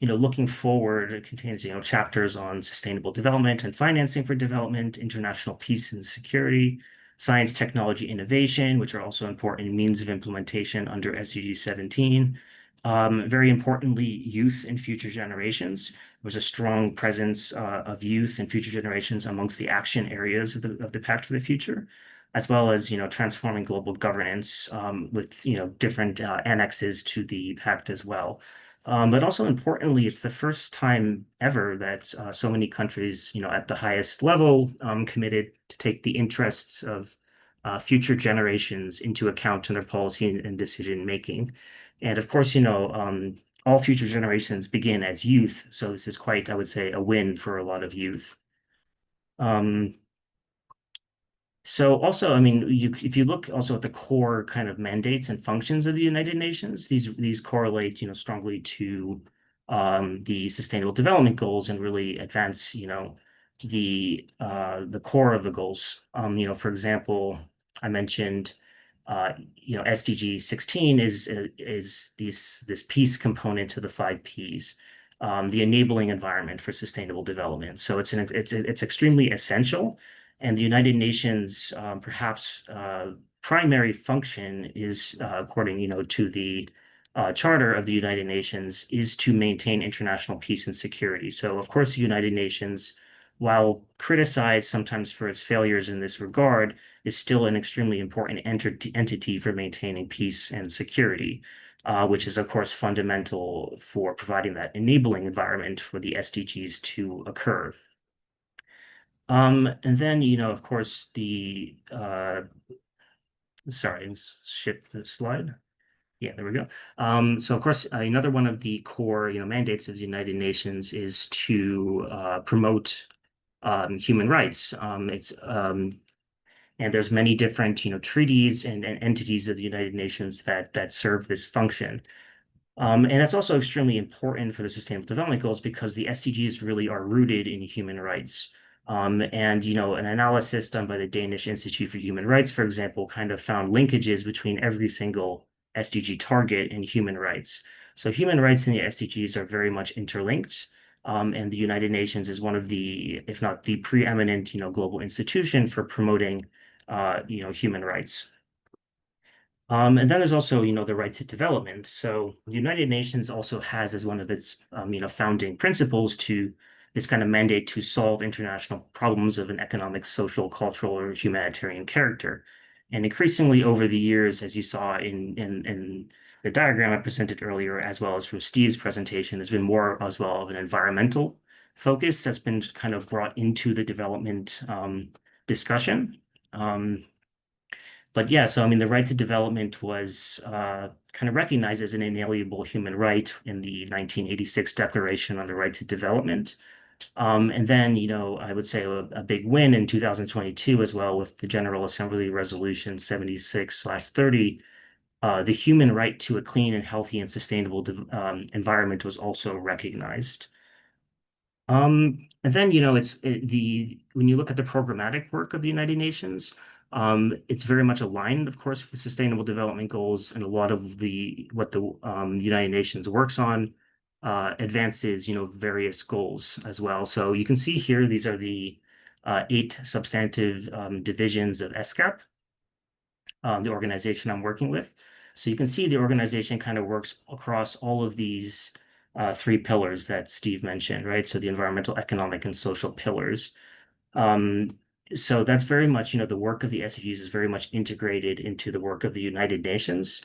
looking forward, it contains, chapters on sustainable development and financing for development, international peace and security, science, technology, innovation, which are also important means of implementation under SDG 17. Very importantly, youth and future generations. There was a strong presence of youth and future generations amongst the action areas of the Pact for the Future, as well as, transforming global governance with, different annexes to the Pact as well. But also importantly, it's the first time ever that so many countries, at the highest level, committed to take the interests of future generations into account in their policy and decision making. And of course, all future generations begin as youth. So this is quite, I would say, a win for a lot of youth. So also, I mean, if you look also at the core kind of mandates and functions of the United Nations, these correlate, strongly to the Sustainable Development Goals and really advance, the core of the goals. For example, I mentioned, SDG 16 is this peace component to the 5 Ps. The enabling environment for sustainable development. So it's extremely essential. And the United Nations, perhaps primary function is, according, to the Charter of the United Nations, is to maintain international peace and security. So, of course, the United Nations, while criticized sometimes for its failures in this regard, is still an extremely important entity for maintaining peace and security, which is, of course, fundamental for providing that enabling environment for the SDGs to occur. And then, of course, sorry, let's shift the slide. Yeah, there we go. So of course, another one of the core, mandates of the United Nations is to promote human rights. And there's many different, treaties and entities of the United Nations that serve this function. And that's also extremely important for the Sustainable Development Goals because the SDGs really are rooted in human rights. And, an analysis done by the Danish Institute for Human Rights, for example, kind of found linkages between every single SDG target and human rights. So human rights and the SDGs are very much interlinked. And the United Nations is one of the, if not the preeminent, global institution for promoting, human rights. And then there's also, the right to development. So the United Nations also has as one of its, founding principles to this kind of mandate to solve international problems of an economic, social, cultural, or humanitarian character. And increasingly over the years, as you saw in the diagram I presented earlier, as well as from Steve's presentation, there's been more as well of an environmental focus that's been kind of brought into the development discussion. But yeah, so I mean, the right to development was kind of recognized as an inalienable human right in the 1986 Declaration on the Right to Development. And then, I would say a big win in 2022 as well with the General Assembly Resolution 76/30. The human right to a clean and healthy and sustainable environment was also recognized. And then, when you look at the programmatic work of the United Nations, it's very much aligned, of course, with the Sustainable Development Goals, and a lot of what the United Nations works on advances, various goals as well. So you can see here, these are the 8 substantive divisions of SCAP, the organization I'm working with. So you can see the organization kind of works across all of these 3 pillars that Steve mentioned, right? So the environmental, economic, and social pillars. So that's very much, the work of the SDGs is very much integrated into the work of the United Nations.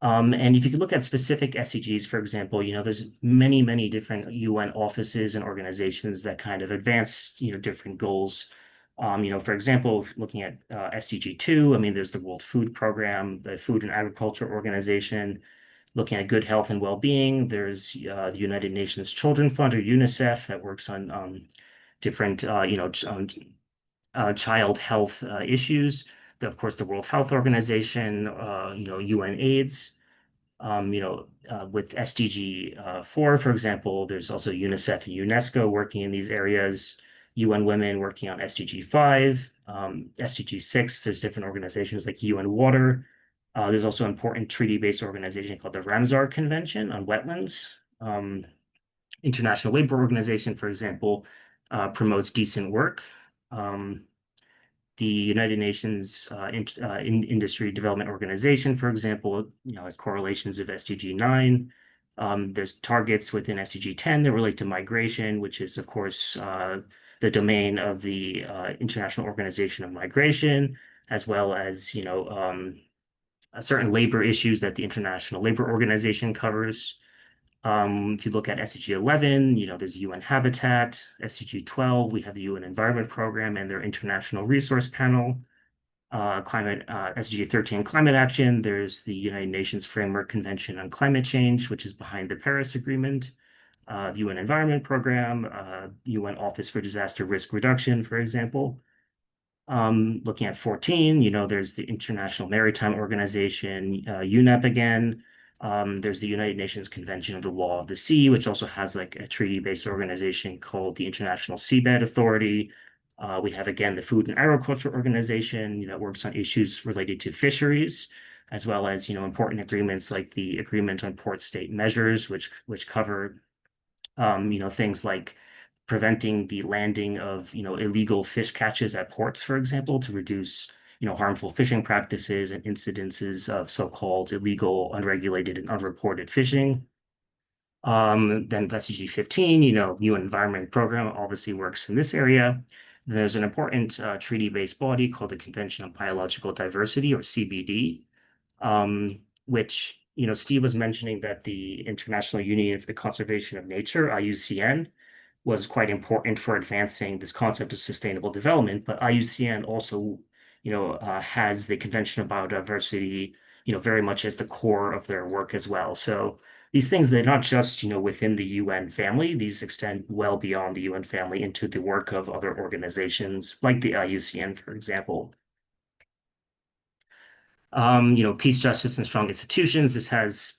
And if you could look at specific SDGs, for example, there's many, many different UN offices and organizations that kind of advance, different goals. For example, looking at SDG 2, I mean, there's the World Food Program, the Food and Agriculture Organization, looking at good health and well-being. There's the United Nations Children Fund, or UNICEF, that works on different child health issues. Of course, the World Health Organization, UN AIDS. With SDG 4, for example, there's also UNICEF and UNESCO working in these areas. UN Women working on SDG 5, SDG 6. There's different organizations like UN Water. There's also an important treaty-based organization called the Ramsar Convention on Wetlands. International Labor Organization, for example, promotes decent work. The United Nations Industry Development Organization, for example, has correlations of SDG 9. There's targets within SDG 10 that relate to migration, which is, of course, the domain of the International Organization of Migration, as well as, certain labor issues that the International Labor Organization covers. If you look at SDG 11, there's UN Habitat. SDG 12, we have the UN Environment Program and their International Resource Panel. SDG 13, Climate Action. There's the United Nations Framework Convention on Climate Change, which is behind the Paris Agreement. The UN Environment Program, UN Office for Disaster Risk Reduction, for example. Looking at 14, there's the International Maritime Organization, UNEP again. There's the United Nations Convention of the Law of the Sea, which also has like a treaty-based organization called the International Seabed Authority. We have, again, the Food and Agriculture Organization that works on issues related to fisheries, as well as, important agreements like the Agreement on Port State Measures, which cover, things like preventing the landing of, illegal fish catches at ports, for example, to reduce harmful fishing practices and incidences of so-called illegal, unregulated, and unreported fishing. Then SDG 15, UN Environment Program obviously works in this area. There's an important treaty-based body called the Convention on Biological Diversity, or CBD, which, Steve was mentioning that the International Union for the Conservation of Nature, IUCN, was quite important for advancing this concept of sustainable development, but IUCN also has the Convention of Biodiversity, very much as the core of their work as well. So these things, they're not just, within the UN family, these extend well beyond the UN family into the work of other organizations like the IUCN, for example. Peace, justice, and strong institutions. This has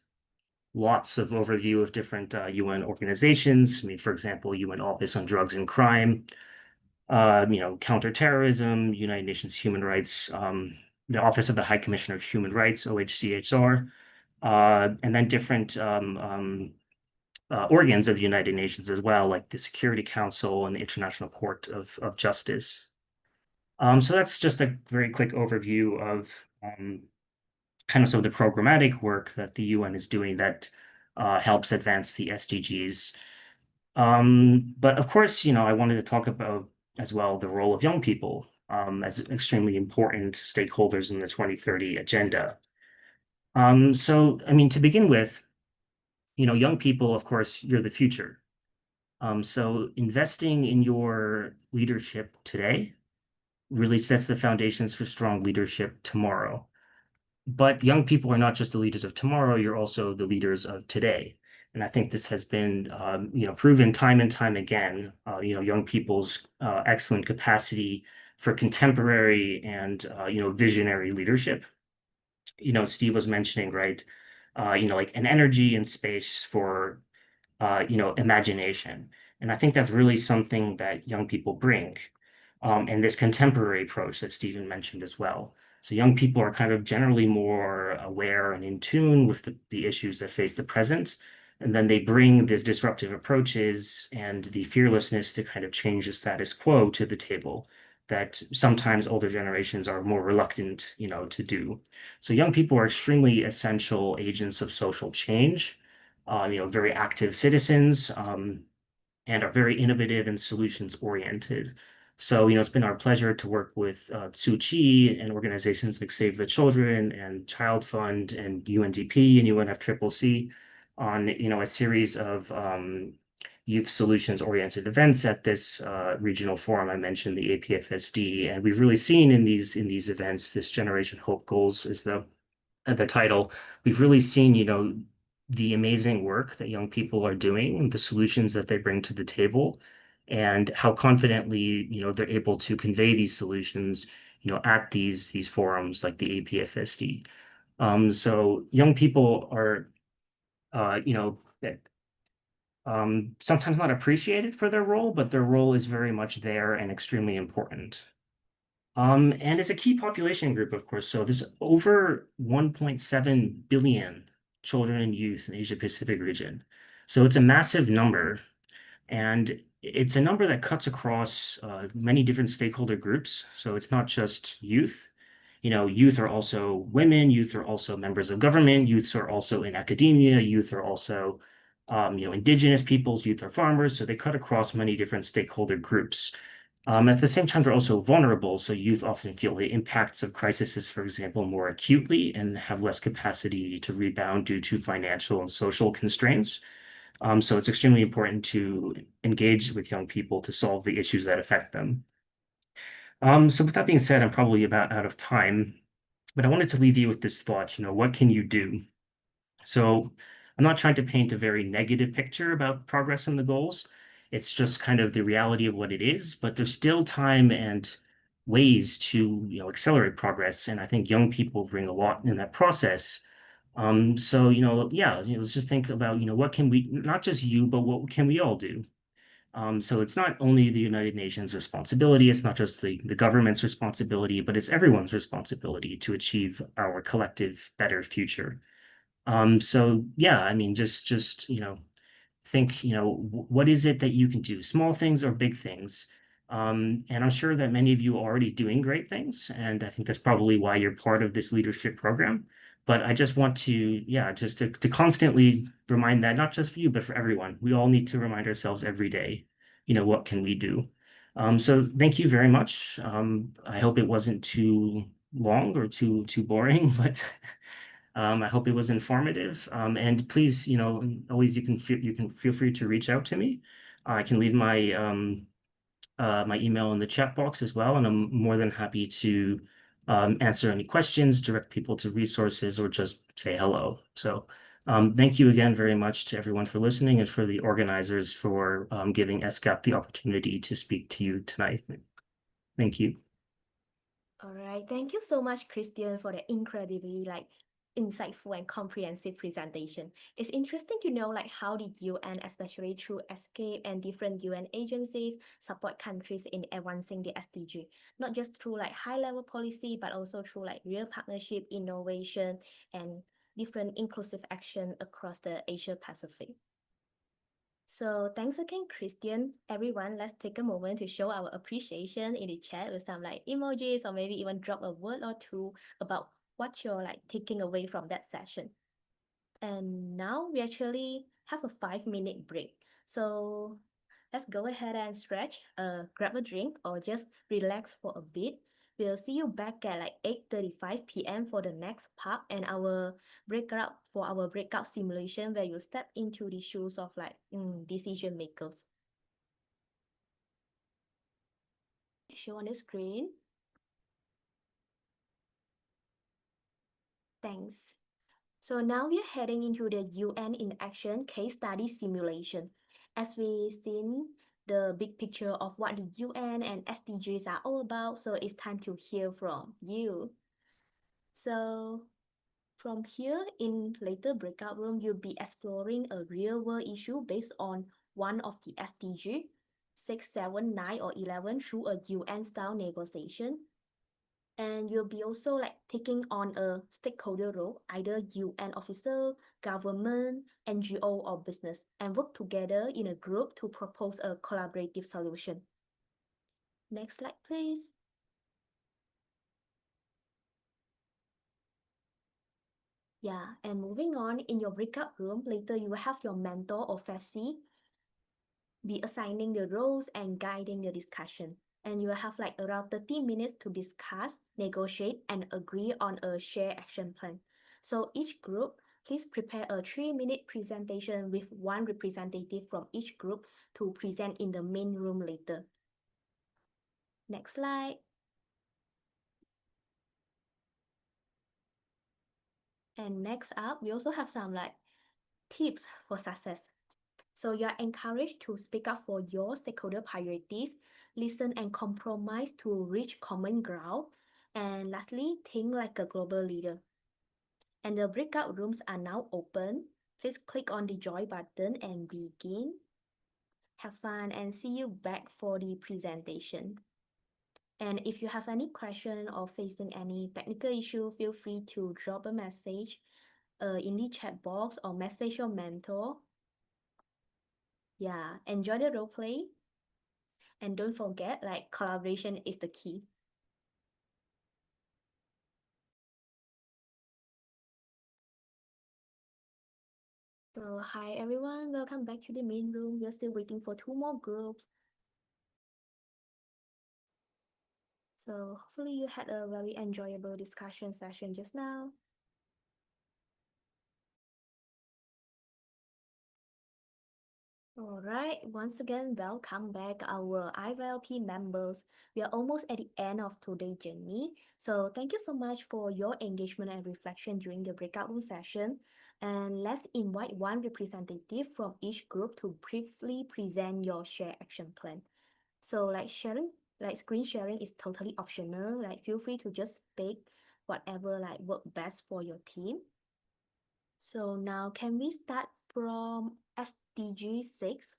lots of overview of different UN organizations. I mean, for example, UN Office on Drugs and Crime, counterterrorism, United Nations Human Rights, the Office of the High Commissioner of Human Rights, OHCHR, and then different organs of the United Nations as well, like the Security Council and the International Court of Justice. So that's just a very quick overview of kind of some of the programmatic work that the UN is doing that helps advance the SDGs. But of course, I wanted to talk about as well the role of young people as extremely important stakeholders in the 2030 agenda. So, I mean, to begin with, young people, of course, you're the future. So investing in your leadership today really sets the foundations for strong leadership tomorrow. But young people are not just the leaders of tomorrow, you're also the leaders of today. And I think this has been, proven time and time again, young people's excellent capacity for contemporary and, visionary leadership. Steve was mentioning, right, like an energy and space for, imagination. And I think that's really something that young people bring. And this contemporary approach that Stephen mentioned as well. So young people are kind of generally more aware and in tune with the issues that face the present. And then they bring these disruptive approaches and the fearlessness to kind of change the status quo to the table that sometimes older generations are more reluctant, to do. So young people are extremely essential agents of social change, very active citizens, and are very innovative and solutions oriented. So, it's been our pleasure to work with Tzu Chi and organizations like Save the Children and Child Fund and UNDP and UNFCCC on, a series of youth solutions oriented events at this regional forum. I mentioned the APFSD, and we've really seen in these events, this Generation Hope Goals is the title. We've really seen, the amazing work that young people are doing, the solutions that they bring to the table, and how confidently, they're able to convey these solutions, at these forums like the APFSD. So young people are, sometimes not appreciated for their role, but their role is very much there and extremely important. And it's a key population group, of course. So there's over 1.7 billion children and youth in the Asia Pacific region. So it's a massive number, and it's a number that cuts across many different stakeholder groups. So it's not just youth. Youth are also women, youth are also members of government, youths are also in academia, youth are also indigenous peoples, youth are farmers. So they cut across many different stakeholder groups. At the same time, they're also vulnerable. So youth often feel the impacts of crises, for example, more acutely and have less capacity to rebound due to financial and social constraints. So it's extremely important to engage with young people to solve the issues that affect them. So with that being said, I'm probably about out of time, but I wanted to leave you with this thought, what can you do? So I'm not trying to paint a very negative picture about progress and the goals. It's just kind of the reality of what it is, but there's still time and ways to, accelerate progress. And I think young people bring a lot in that process. So, yeah, let's just think about, what can we, not just you, but what can we all do? So it's not only the United Nations responsibility, it's not just the government's responsibility, but it's everyone's responsibility to achieve our collective better future. So yeah, I mean, just think, what is it that you can do? Small things or big things. And I'm sure that many of you are already doing great things, and I think that's probably why you're part of this leadership program. But I just want to, yeah, just to constantly remind that, not just for you, but for everyone. We all need to remind ourselves every day, what can we do? So thank you very much. I hope it wasn't too long or too boring, but I hope it was informative. And please, always you can feel free to reach out to me. I can leave my email in the chat box as well, and I'm more than happy to answer any questions, direct people to resources, or just say hello. So thank you again very much to everyone for listening and for the organizers for giving SCAP the opportunity to speak to you tonight. Thank you. All right, thank you so much, Christian, for the incredibly insightful and comprehensive presentation. It's interesting to know how the UN, especially through ESCAPE and different UN agencies, support countries in advancing the SDG, not just through high-level policy, but also through real partnership, innovation, and different inclusive action across the Asia Pacific. So thanks again, Christian. Everyone, let's take a moment to show our appreciation in the chat with some emojis, or maybe even drop a word or two about what you're taking away from that session. And now we actually have a 5-minute break. So let's go ahead and stretch, grab a drink, or just relax for a bit. We'll see you back at 8:35 p.m. for the next part and our breakout simulation where you step into the shoes of decision makers. Show on the screen. Thanks. So now we are heading into the UN in Action case study simulation. As we've seen the big picture of what the UN and SDGs are all about, so it's time to hear from you. So from here, in later breakout room, you'll be exploring a real-world issue based on one of the SDG, 6, 7, 9, or 11 through a UN-style negotiation. And you'll be also taking on a stakeholder role, either UN officer, government, NGO, or business, and work together in a group to propose a collaborative solution. Next slide, please. Yeah, and moving on, in your breakout room, later you will have your mentor or FASI be assigning the roles and guiding the discussion. And you will have around 30 minutes to discuss, negotiate, and agree on a shared action plan. So each group, please prepare a 3-minute presentation with one representative from each group to present in the main room later. Next slide. And next up, we also have some Tips for success. So you are encouraged to speak up for your stakeholder priorities, listen and compromise to reach common ground, and lastly, think like a global leader. And the breakout rooms are now open. Please click on the join button and begin. Have fun and see you back for the presentation. And if you have any question or facing any technical issue, feel free to drop a message in the chat box or message your mentor. Yeah, enjoy the role play. And don't forget, like, collaboration is the key. So hi everyone, welcome back to the main room. We're still waiting for 2 more groups. So hopefully you had a very enjoyable discussion session just now. All right, once again, welcome back our IYLP members. We are almost at the end of today's journey. So thank you so much for your engagement and reflection during the breakout room session. And let's invite one representative from each group to briefly present your share action plan. So like screen sharing is totally optional. Like feel free to just pick whatever like work best for your team. So now can we start from SDG 6?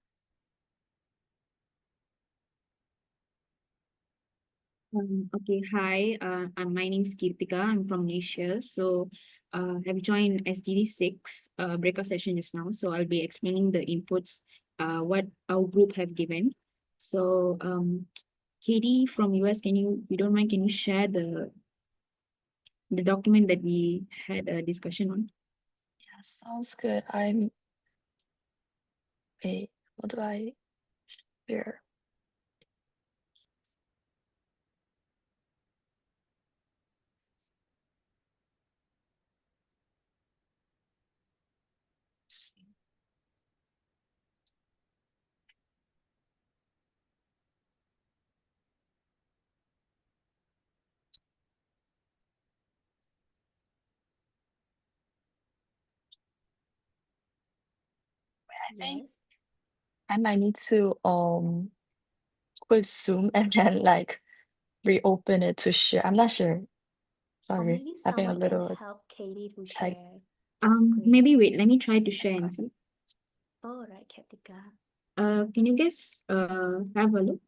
Okay, hi, my name is Kirtika. I'm from Malaysia. So I've joined SDG 6 breakout session just now. So I'll be explaining the inputs what our group have given. So Katie from US, if you don't mind, can you share the document that we had a discussion on? Yeah, sounds good. Wait, what do I share? I think Yes. I might need to quit Zoom and then like reopen it to share. I'm not sure. Or Sorry, maybe having a someone can little help Katie to tech. share the screen. Maybe wait, let me try to share and see. All right, Katika. Can you guys have a look?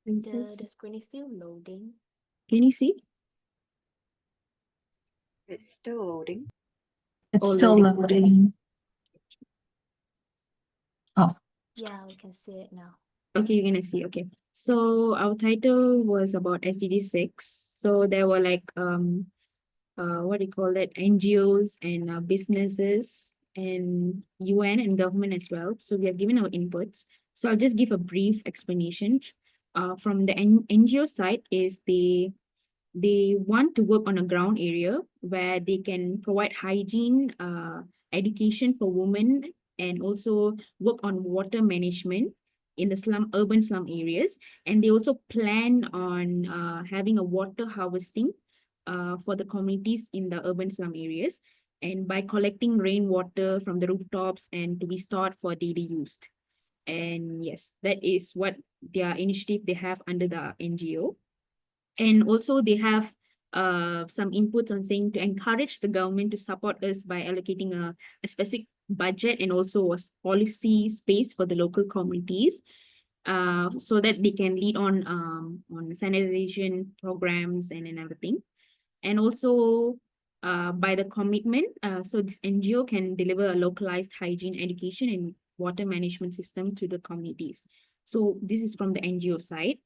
The screen is still loading. Can you see? It's still loading. It's still loading. Oh, Yeah, we can see it now. Okay, you're gonna see. Okay. So our title was about SDG 6. So there were like what do you call it? NGOs and businesses and UN and government as well. So we have given our inputs. So I'll just give a brief explanation. From the NGO side is they want to work on a ground area where they can provide hygiene, education for women, and also work on water management in the urban slum areas. And they also plan on having a water harvesting for the communities in the urban slum areas, and by collecting rainwater from the rooftops and to be stored for daily use. And yes, that is what their initiative they have under the NGO. And also they have some inputs on saying to encourage the government to support us by allocating a specific budget and also a policy space for the local communities, so that they can lead on sanitization programs and everything. And also by the commitment, so this NGO can deliver a localized hygiene education and water management system to the communities. So this is from the NGO side.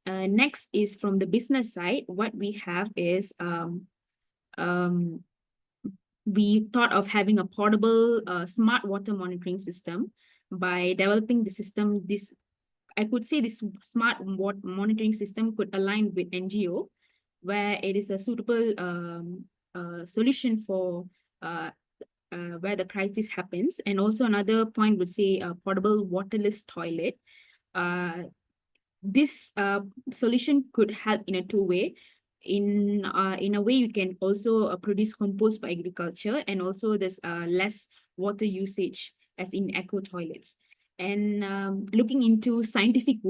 Next is from the business side. What we have is we thought of having a portable smart water monitoring system. By developing the system, I could say this smart water monitoring system could align with NGO, where it is a suitable solution for where the crisis happens. And also another point would say a portable waterless toilet. This solution could help in a two-way. in a way you can also produce compost for agriculture, and also there's less water usage as in eco toilets. And looking into scientific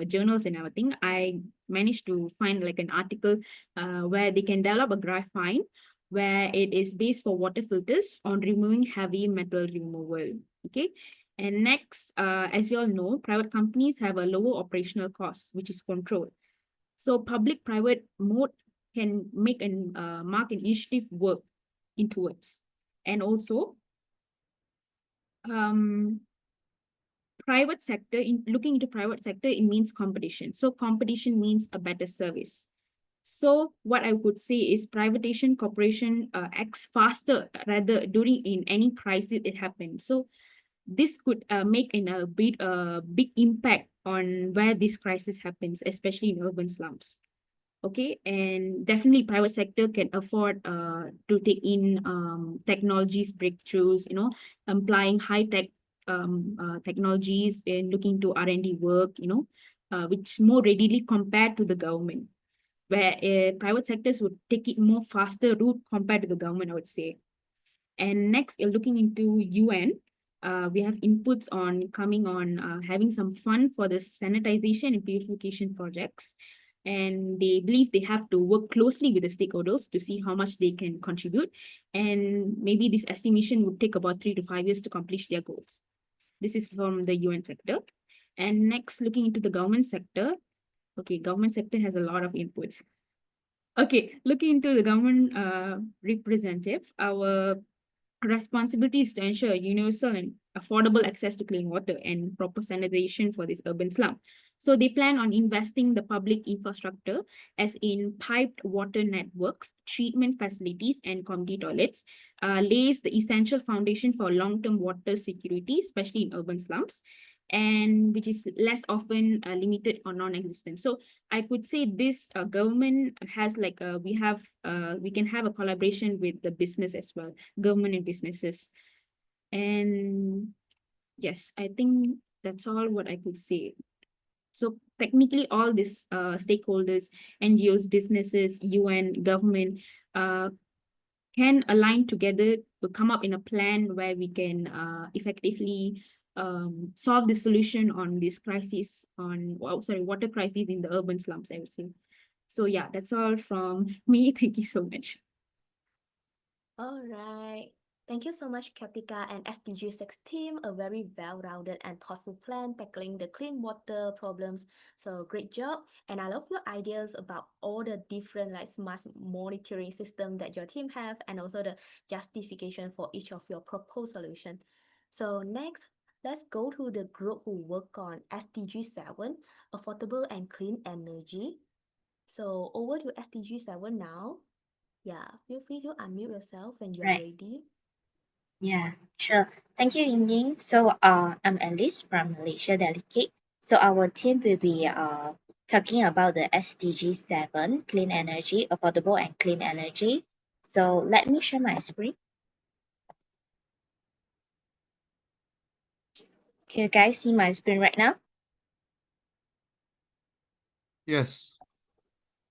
journals and everything, I managed to find like an article where they can develop a graphene where it is based for water filters on removing heavy metal removal. Okay. And next, as we all know, private companies have a lower operational cost, which is control. So public-private mode can make an mark initiative work in towards. And also, private sector, looking into private sector, it means competition. So competition means a better service. So what I would say is privatization corporation acts faster rather during in any crisis it happens. So this could make a big impact on where this crisis happens, especially in urban slums. Okay, and definitely private sector can afford to take in technologies breakthroughs, applying high tech technologies and looking to R&D work, which more readily compared to the government, where private sectors would take it more faster route compared to the government, I would say. And next, looking into UN, we have inputs on coming on having some fun for the sanitization and purification projects. And they believe they have to work closely with the stakeholders to see how much they can contribute. And maybe this estimation would take about 3 to 5 years to accomplish their goals. This is from the UN sector. And next, looking into the government sector. Okay, government sector has a lot of inputs. Okay, looking into the government representative, our responsibility is to ensure universal and affordable access to clean water and proper sanitization for this urban slum. So they plan on investing the public infrastructure as in piped water networks, treatment facilities, and community toilets, lays the essential foundation for long-term water security, especially in urban slums, and which is less often limited or non-existent. So I could say this government has like we can have a collaboration with the business as well, government and businesses. And yes, I think that's all what I could say. So technically all these stakeholders, NGOs, businesses, UN, government, can align together to come up in a plan where we can effectively solve the solution on this crisis water crisis in the urban slums, I would say. So yeah, that's all from me. Thank you so much. All right. Thank you so much, Katika and SDG 6 team. A very well-rounded and thoughtful plan tackling the clean water problems. So great job. And I love your ideas about all the different like smart monitoring system that your team have, and also the justification for each of your proposed solution. So next, let's go to the group who work on SDG 7, affordable and clean energy. So over to SDG 7 now. Yeah, feel free to unmute yourself when you are Right. ready. Yeah, sure. Thank you, Ying. So, I'm Alice from Malaysia Delegate. So, our team will be talking about the SDG 7, clean energy, affordable and clean energy. So, let me share my screen. Can you guys see my screen right now? Yes.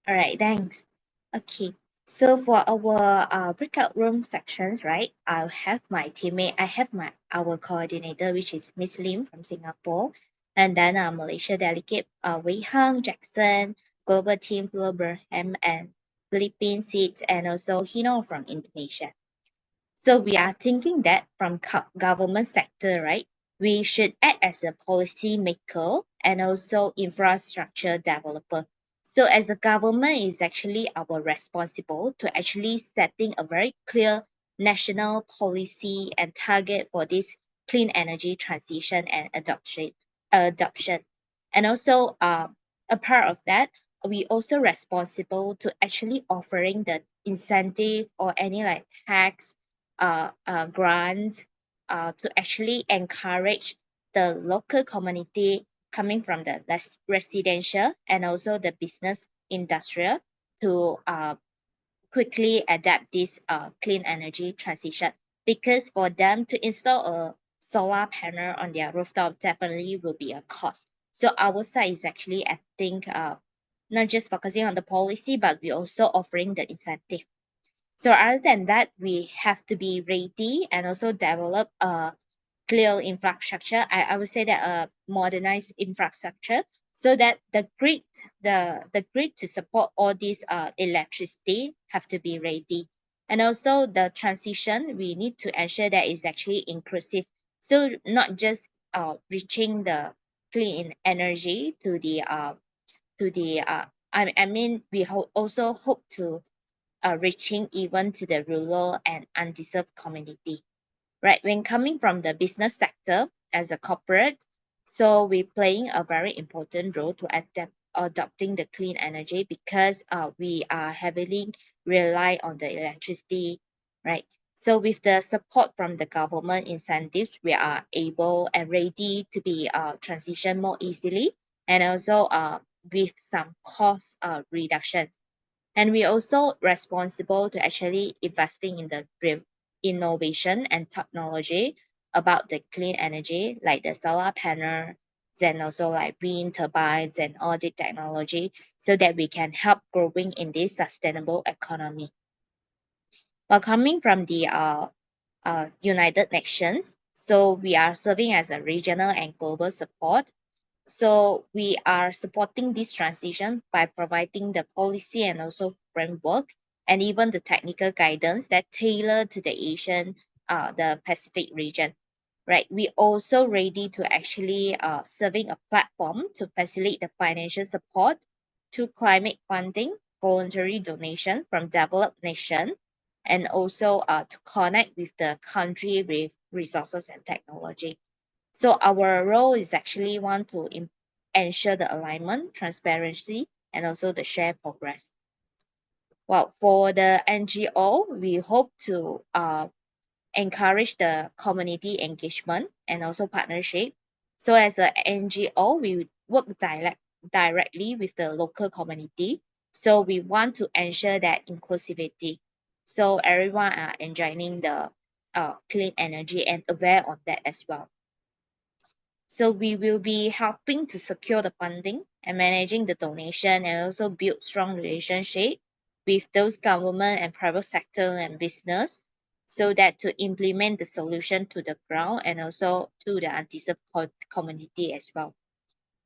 All right, thanks. Okay, so for our breakout room sections, right? I have my teammate. I have our coordinator, which is Miss Lim from Singapore, and then Malaysia delegate Wei Hang, Jackson, global team Wilbraham, and Philippine seats, and also Hino from Indonesia. So we are thinking that from government sector, right? We should act as a policy maker and also infrastructure developer. So as a government is actually our responsible to actually setting a very clear national policy and target for this clean energy transition and adoption. And also a part of that, we also responsible to actually offering the incentive or any like tax grants to actually encourage the local community coming from the residential and also the business industrial to quickly adapt this clean energy transition, because for them to install a solar panel on their rooftop definitely will be a cost. So our side is actually, I think, not just focusing on the policy, but we also offering the incentive. So other than that, we have to be ready and also develop a clear infrastructure. I would say that a modernized infrastructure so that the grid to support all this electricity have to be ready. And also the transition, we need to ensure that it's actually inclusive. So not just reaching the clean energy to the I mean we also hope to reaching even to the rural and undeserved community, right? When coming from the business sector as a corporate, so we're playing a very important role to adopting the clean energy because we are heavily rely on the electricity, right? So with the support from the government incentives, we are able and ready to be transition more easily and also with some cost reduction. And we also responsible to actually investing in the innovation and technology about the clean energy like the solar panel and also like wind turbines and all the technology so that we can help growing in this sustainable economy. While coming from the United Nations, so we are serving as a regional and global support, so we are supporting this transition by providing the policy and also framework and even the technical guidance that tailor to the Asian, the Pacific region, right? We also ready to actually serving a platform to facilitate the financial support to climate funding, voluntary donation from developed nation, and also to connect with the country with resources and technology. So our role is actually want to ensure the alignment, transparency, and also the share progress. Well, for the NGO, we hope to encourage the community engagement and also partnership. So as a NGO, we work directly with the local community. So we want to ensure that inclusivity. So everyone are enjoying the clean energy and aware of that as well. So we will be helping to secure the funding and managing the donation and also build strong relationship with those government and private sector and business so that to implement the solution to the ground and also to the undeserved community as well.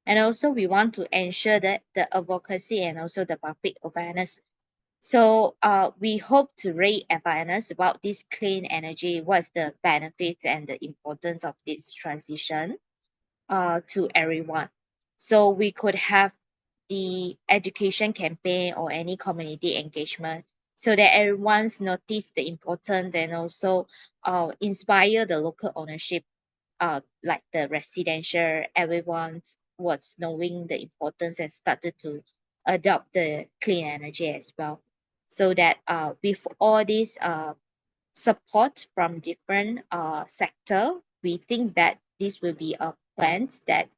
And also we want to ensure that the advocacy and also the public awareness. So we hope to raise awareness about this clean energy, what's the benefits and the importance of this transition to everyone. So we could have the education campaign or any community engagement so that everyone's notice the importance and also inspire the local ownership, like the residential, everyone's was knowing the importance and started to adopt the clean energy as well. So that with all these support from different sector, we think that this will be a plan that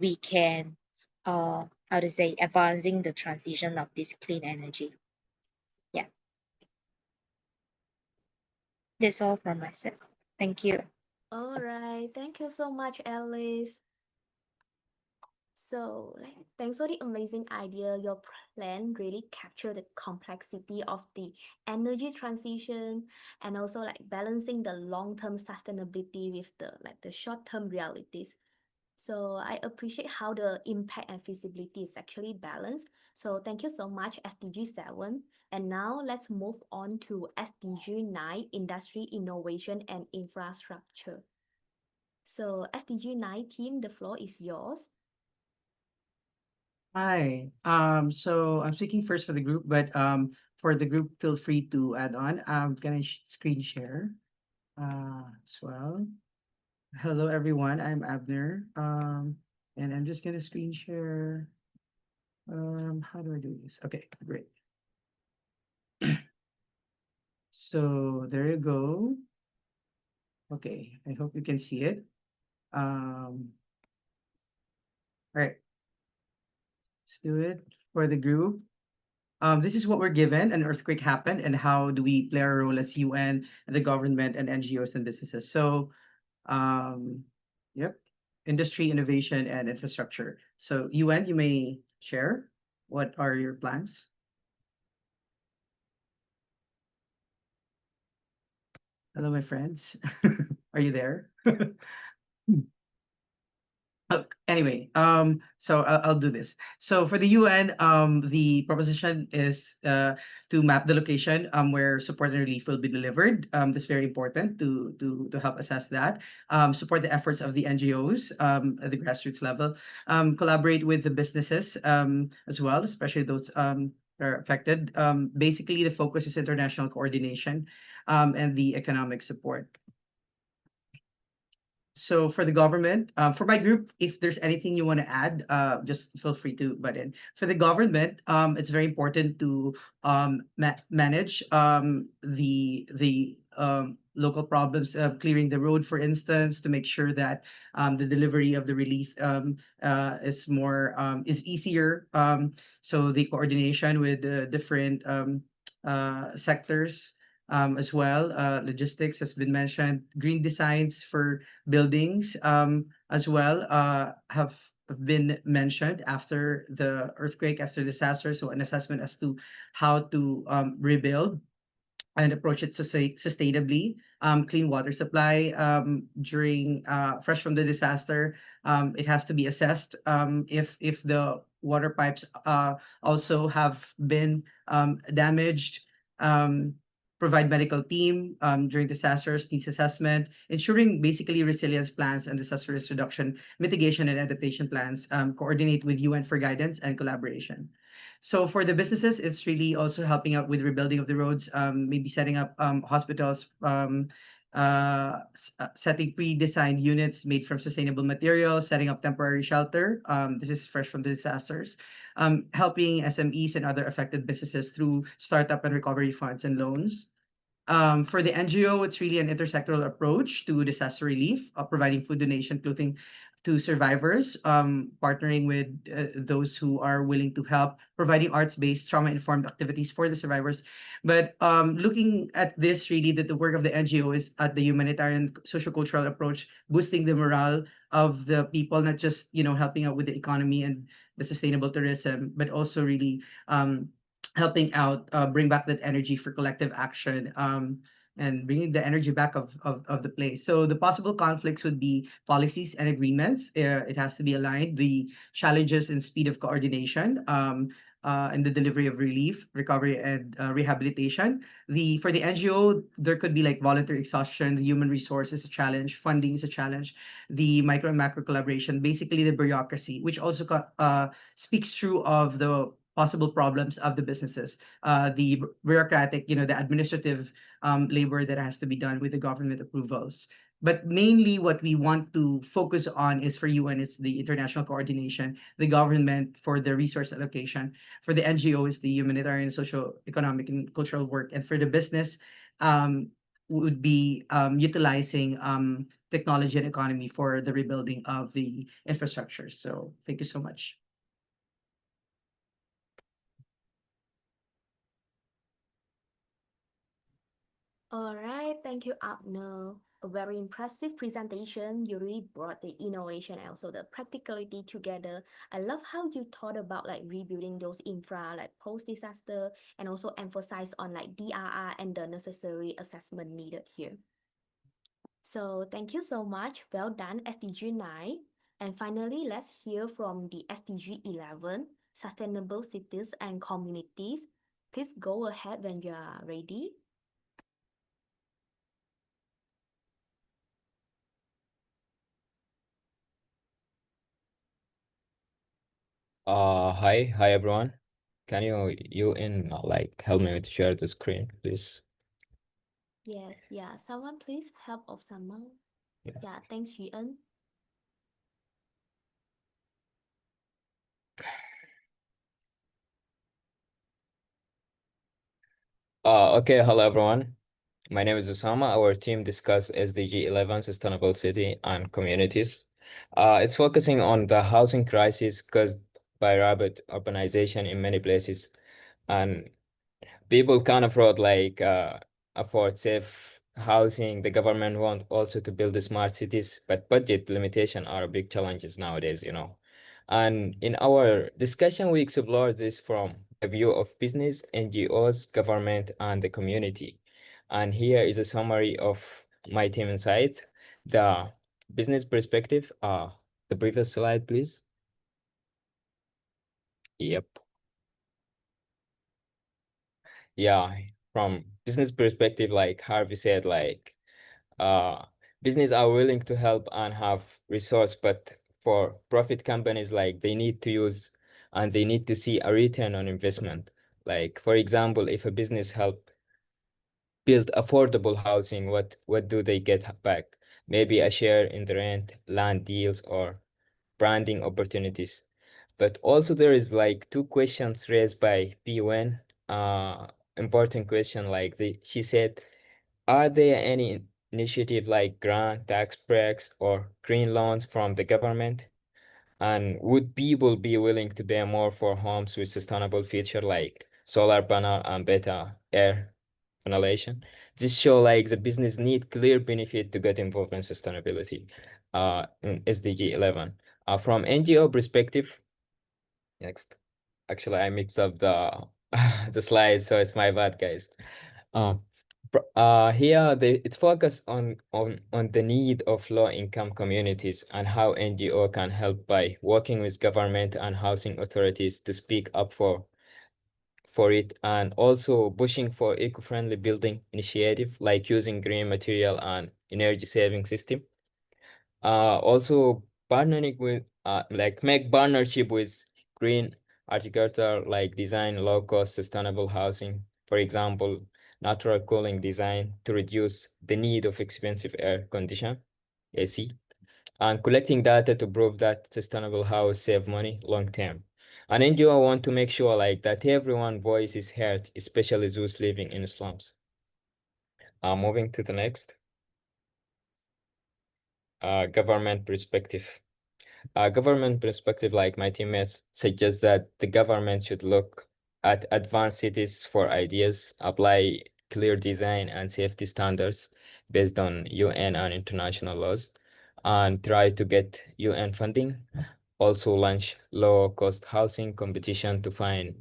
we can how to say advancing the transition of this clean energy. Yeah, that's all from myself. Thank you. All right, thank you so much, Alice. So, thanks for the amazing idea. Your plan really captured the complexity of the energy transition and also balancing the long-term sustainability with the short-term realities. So I appreciate how the impact and feasibility is actually balanced. So thank you so much, SDG 7. And now let's move on to SDG 9, Industry, Innovation, and Infrastructure. So SDG 9 team, the floor is yours. Hi. So I'm speaking first for the group, but for the group, feel free to add on. I'm gonna screen share as well. Hello, everyone. I'm Abner. And I'm just gonna screen share. How do I do this? Okay, great. So there you go. Okay, I hope you can see it. All right, let's do it for the group. This is what we're given. An earthquake happened, and how do we play our role as UN, and the government, and NGOs and businesses? So, um, yep, industry, innovation, and infrastructure. So, UN, you may share. What are your plans? Hello, my friends. Are you there? Anyway, so I'll do this. So for the UN, the proposition is to map the location where support and relief will be delivered. That's very important to help assess that. Support the efforts of the NGOs at the grassroots level. Collaborate with the businesses as well, especially those that are affected. Basically, the focus is international coordination and the economic support. So for the government, for my group, if there's anything you want to add, just feel free to butt in. For the government, it's very important to manage the local problems, clearing the road, for instance, to make sure that the delivery of the relief is easier. So the coordination with the different sectors as well. Logistics has been mentioned. Green designs for buildings as well have been mentioned after the earthquake, after disaster. So an assessment as to how to rebuild and approach it sustainably. Clean water supply during fresh from the disaster. It has to be assessed if the water pipes also have been damaged. Um, Provide medical team during disasters, needs assessment, ensuring basically resilience plans and disaster risk reduction, mitigation and adaptation plans, coordinate with UN for guidance and collaboration. So for the businesses, it's really also helping out with rebuilding of the roads, maybe setting up hospitals, setting pre-designed units made from sustainable materials, setting up temporary shelter. This is fresh from the disasters. Helping SMEs and other affected businesses through startup and recovery funds and loans. For the NGO, it's really an intersectoral approach to disaster relief, providing food donation, clothing to survivors, partnering with those who are willing to help, providing arts-based trauma-informed activities for the survivors. But looking at this, really, that the work of the NGO is at the humanitarian sociocultural approach, boosting the morale of the people, not just helping out with the economy and the sustainable tourism, but also really helping out bring back that energy for collective action and bringing the energy back of the place. So the possible conflicts would be policies and agreements. It has to be aligned. The challenges and speed of coordination and the delivery of relief, recovery, and rehabilitation. For the NGO, there could be like voluntary exhaustion. The human resource is a challenge. Funding is a challenge. The micro and macro collaboration, basically the bureaucracy, which also speaks true of the possible problems of the businesses, the bureaucratic, the administrative labor that has to be done with the government approvals. But mainly what we want to focus on is for UN is the international coordination, the government for the resource allocation, for the NGO is the humanitarian, social, economic, and cultural work, and for the business would be utilizing technology and economy for the rebuilding of the infrastructure. So thank you so much. All right, thank you, Abner. A very impressive presentation. You really brought the innovation and also the practicality together. I love how you thought about like rebuilding those infra like post-disaster and also emphasize on like DRR and the necessary assessment needed here. So thank you so much. Well done, SDG 9. And finally, let's hear from the SDG 11, Sustainable Cities and Communities. Please go ahead when you are ready. Hi everyone. Can you help me to share the screen, please? Yes, yeah. Someone please help of someone. Yeah. Yeah, thanks, Yuan. Okay, hello everyone. My name is Osama. Our team discuss SDG 11 sustainable city and communities. It's focusing on the housing crisis caused by rapid urbanization in many places, and people can't afford safe housing. The government want also to build the smart cities, but budget limitation are big challenges nowadays. And in our discussion, we explore this from the view of business, NGOs, government, and the community. And here is a summary of my team insights. The business perspective, the previous slide, please. Yep. Yeah, from business perspective, like Harvey said, like business are willing to help and have resource, but for profit companies, like they need to use and they need to see a return on investment. Like for example, if a business help build affordable housing, what do they get back? Maybe a share in the rent, land deals, or branding opportunities. But also there is like two questions raised by PUN. Important question, like she said, are there any initiative like grant, tax breaks, or green loans from the government? And would people be willing to pay more for homes with sustainable feature like solar panel and better air ventilation? This show like the business need clear benefit to get involved in sustainability. In SDG 11. From NGO perspective, next. Actually, I mixed up the the slide, so it's my bad, guys. Um, Here it's focused on the need of low-income communities and how NGO can help by working with government and housing authorities to speak up for it, and also pushing for eco-friendly building initiative like using green material and energy saving system. Also partnering with like make partnership with green architecture like design low cost sustainable housing, for example, natural cooling design to reduce the need of expensive air condition, AC, and collecting data to prove that sustainable house save money long term. And NGO want to make sure like that everyone voice is heard, especially those living in slums. Moving to the next. Government perspective. Government perspective, like my teammates, suggests that the government should look at advanced cities for ideas, apply clear design and safety standards based on UN and international laws, and try to get UN funding. Also launch low-cost housing competition to find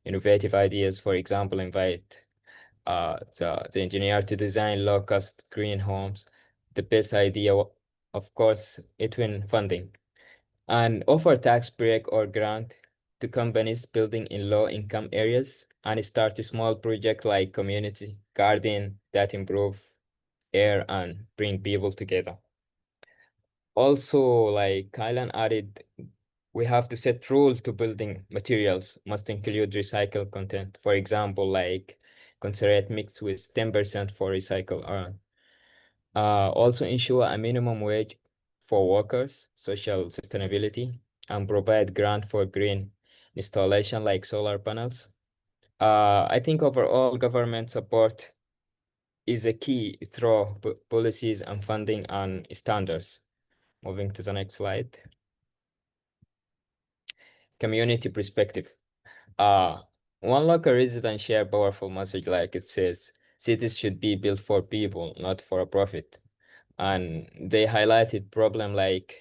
innovative ideas. For example, invite the engineer to design low-cost green homes. The best idea, of course, it win funding, and offer tax break or grant to companies building in low-income areas, and start a small project like community garden that improve air and bring people together. Also, like Kylan added, we have to set rules to building materials must include recycled content. For example, like concrete mixed with 10% for recycle iron. Also ensure a minimum wage for workers, social sustainability, and provide grant for green installation like solar panels. I think overall government support is a key through policies and funding and standards. Moving to the next slide. Community perspective. One local resident share powerful message like it says, cities should be built for people, not for a profit. And they highlighted problem like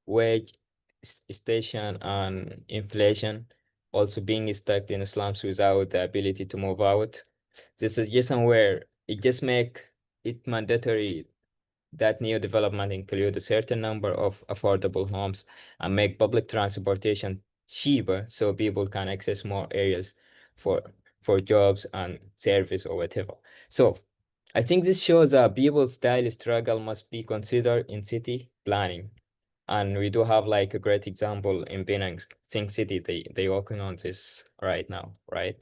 wage station and inflation, also being stuck in slums without the ability to move out. This is just somewhere it just make it mandatory that new development include a certain number of affordable homes and make public transportation cheaper so people can access more areas for jobs and service or whatever. So I think this shows that people's daily struggle must be considered in city planning. And we do have like a great example in Penang, Think City. They working on this right now, right?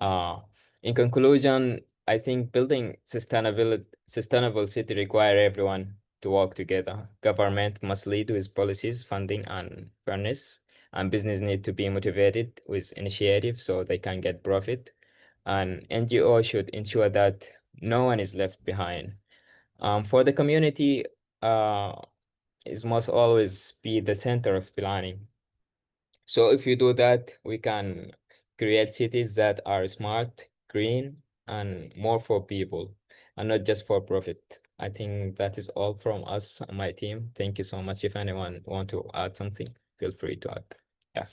Uh, in conclusion, I think building sustainable city require everyone to work together. Government must lead with policies, funding, and fairness, and business need to be motivated with initiative so they can get profit. And NGO should ensure that no one is left behind. For the community, it must always be the center of planning. So if you do that, we can create cities that are smart, green, and more for people, and not just for profit. I think that is all from us and my team. Thank you so much. If anyone want to add something. feel free to add. Yeah.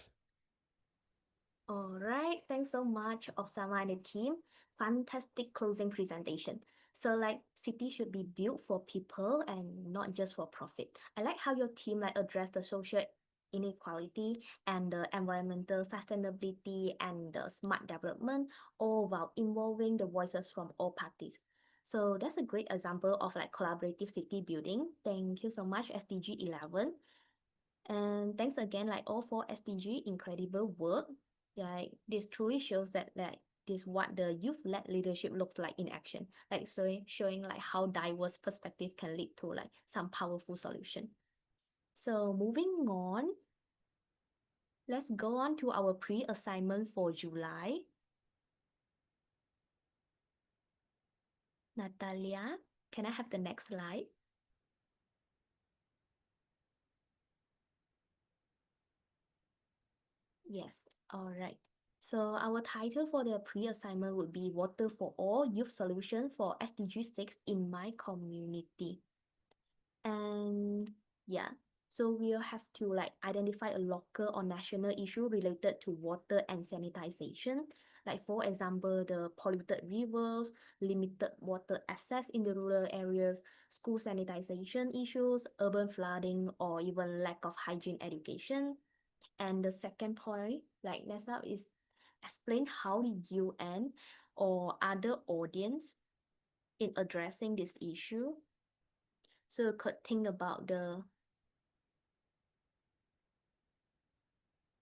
All right, thanks so much, Osama and the team. Fantastic closing presentation. So like city should be built for people and not just for profit. I like how your team like address the social inequality and the environmental sustainability and the smart development, all while involving the voices from all parties. So that's a great example of like collaborative city building. Thank you so much, SDG 11. And thanks again, like all four SDG, incredible work. Like this truly shows that like this what the youth-led leadership looks like in action. Like showing like how diverse perspective can lead to like some powerful solution. So moving on, let's go on to our pre-assignment for July. Natalia, can I have the next slide? Yes, all right. So our title for the pre-assignment would be Water for All Youth Solution for SDG 6 in my community. And yeah, so we'll have to like identify a local or national issue related to water and sanitization. Like for example, the polluted rivers, limited water access in the rural areas, school sanitization issues, urban flooding, or even lack of hygiene education. And the second point, like next up, is explain how the UN or other audience in addressing this issue. So you could think about the,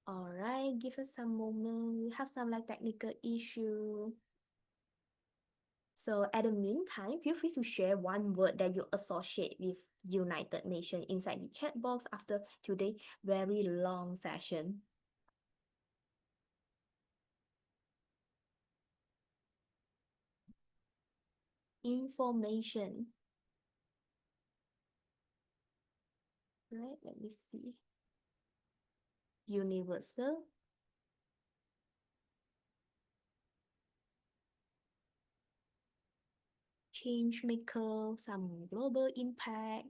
all right, give us some moment. We have some like technical issue. So at the meantime, feel free to share one word that you associate with United Nations inside the chat box after today's very long session. Information. Right, let me see. Universal. Change maker, some global impact.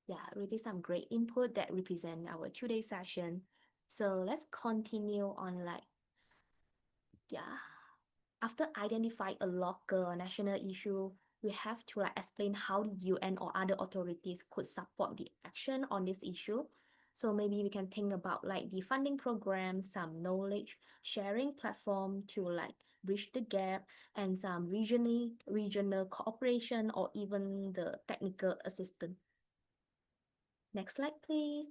Yeah, really some great input that represent our today's session. So let's continue on like, yeah. After identifying a local or national issue, we have to like explain how the UN or other authorities could support the action on this issue. So maybe we can think about like the funding program, some knowledge sharing platform to like bridge the gap, and some regional cooperation or even the technical assistance. Next slide, please.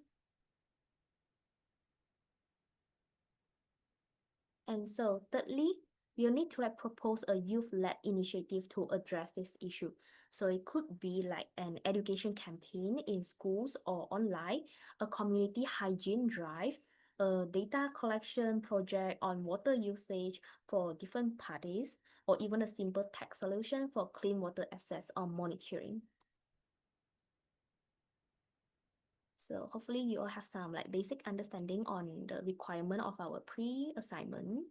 And so thirdly, we'll need to like propose a youth-led initiative to address this issue. So it could be like an education campaign in schools or online, a community hygiene drive, a data collection project on water usage for different parties, or even a simple tech solution for clean water access or monitoring. So hopefully you all have some like basic understanding on the requirement of our pre-assignment.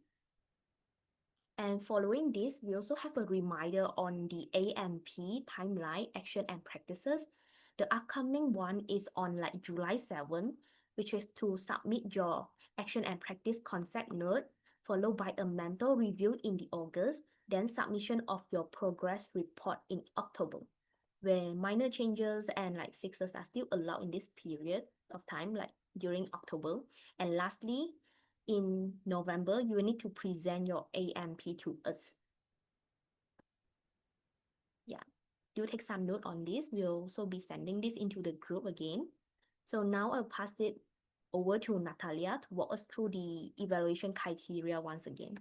And following this, we also have a reminder on the AMP timeline, action and practices. The upcoming one is on like July 7, which is to submit your action and practice concept note, followed by a mental review in the August, then submission of your progress report in October, where minor changes and like fixes are still allowed in this period of time, like during October. And lastly, in November, you will need to present your AMP to us. Yeah, do take some note on this. We'll also be sending this into the group again. So now I'll pass it over to Natalia to walk us through the evaluation criteria once again.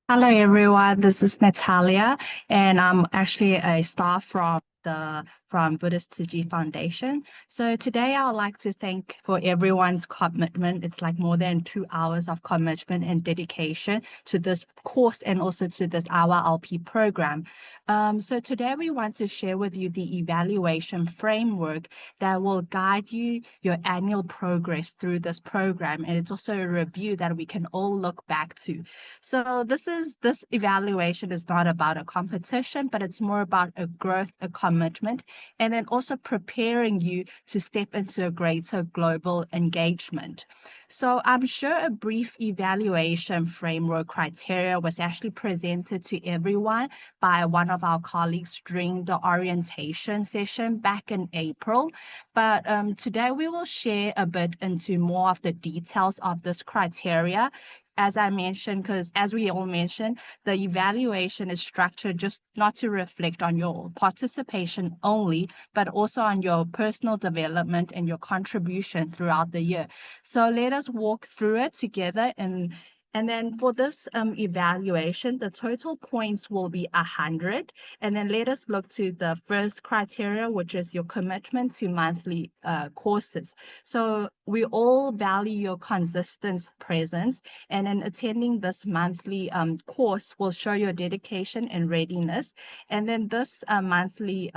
Hello, everyone. This is Natalia, and I'm actually a staff from Buddhist Tzu Chi Foundation. So today I would like to thank for everyone's commitment. It's like more than 2 hours of commitment and dedication to this course and also to this IYLP program. So today we want to share with you the evaluation framework that will guide you your annual progress through this program. And it's also a review that we can all look back to. So this evaluation is not about a competition, but it's more about a growth, a commitment, and then also preparing you to step into a greater global engagement. So I'm sure a brief evaluation framework criteria was actually presented to everyone by one of our colleagues during the orientation session back in April. But today we will share a bit into more of the details of this criteria. As I mentioned, because as we all mentioned, the evaluation is structured just not to reflect on your participation only, but also on your personal development and your contribution throughout the year. So let us walk through it together. And then for this evaluation, the total points will be 100. And then let us look to the first criteria, which is your commitment to monthly courses. So we all value your consistent presence, and then attending this monthly course will show your dedication and readiness. And then this monthly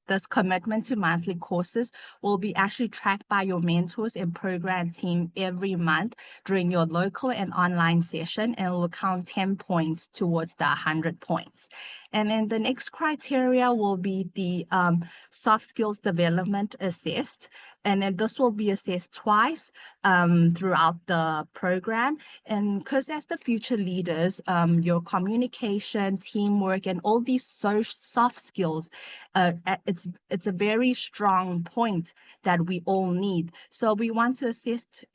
this commitment to monthly courses will be actually tracked by your mentors and program team every month during your local and online session, and it will count 10 points towards the 100 points. And then the next criteria will be the soft skills development assessed. And then this will be assessed twice throughout the program. And because as the future leaders, your communication, teamwork, and all these soft skills, it's a very strong point that we all need. So we want to assist,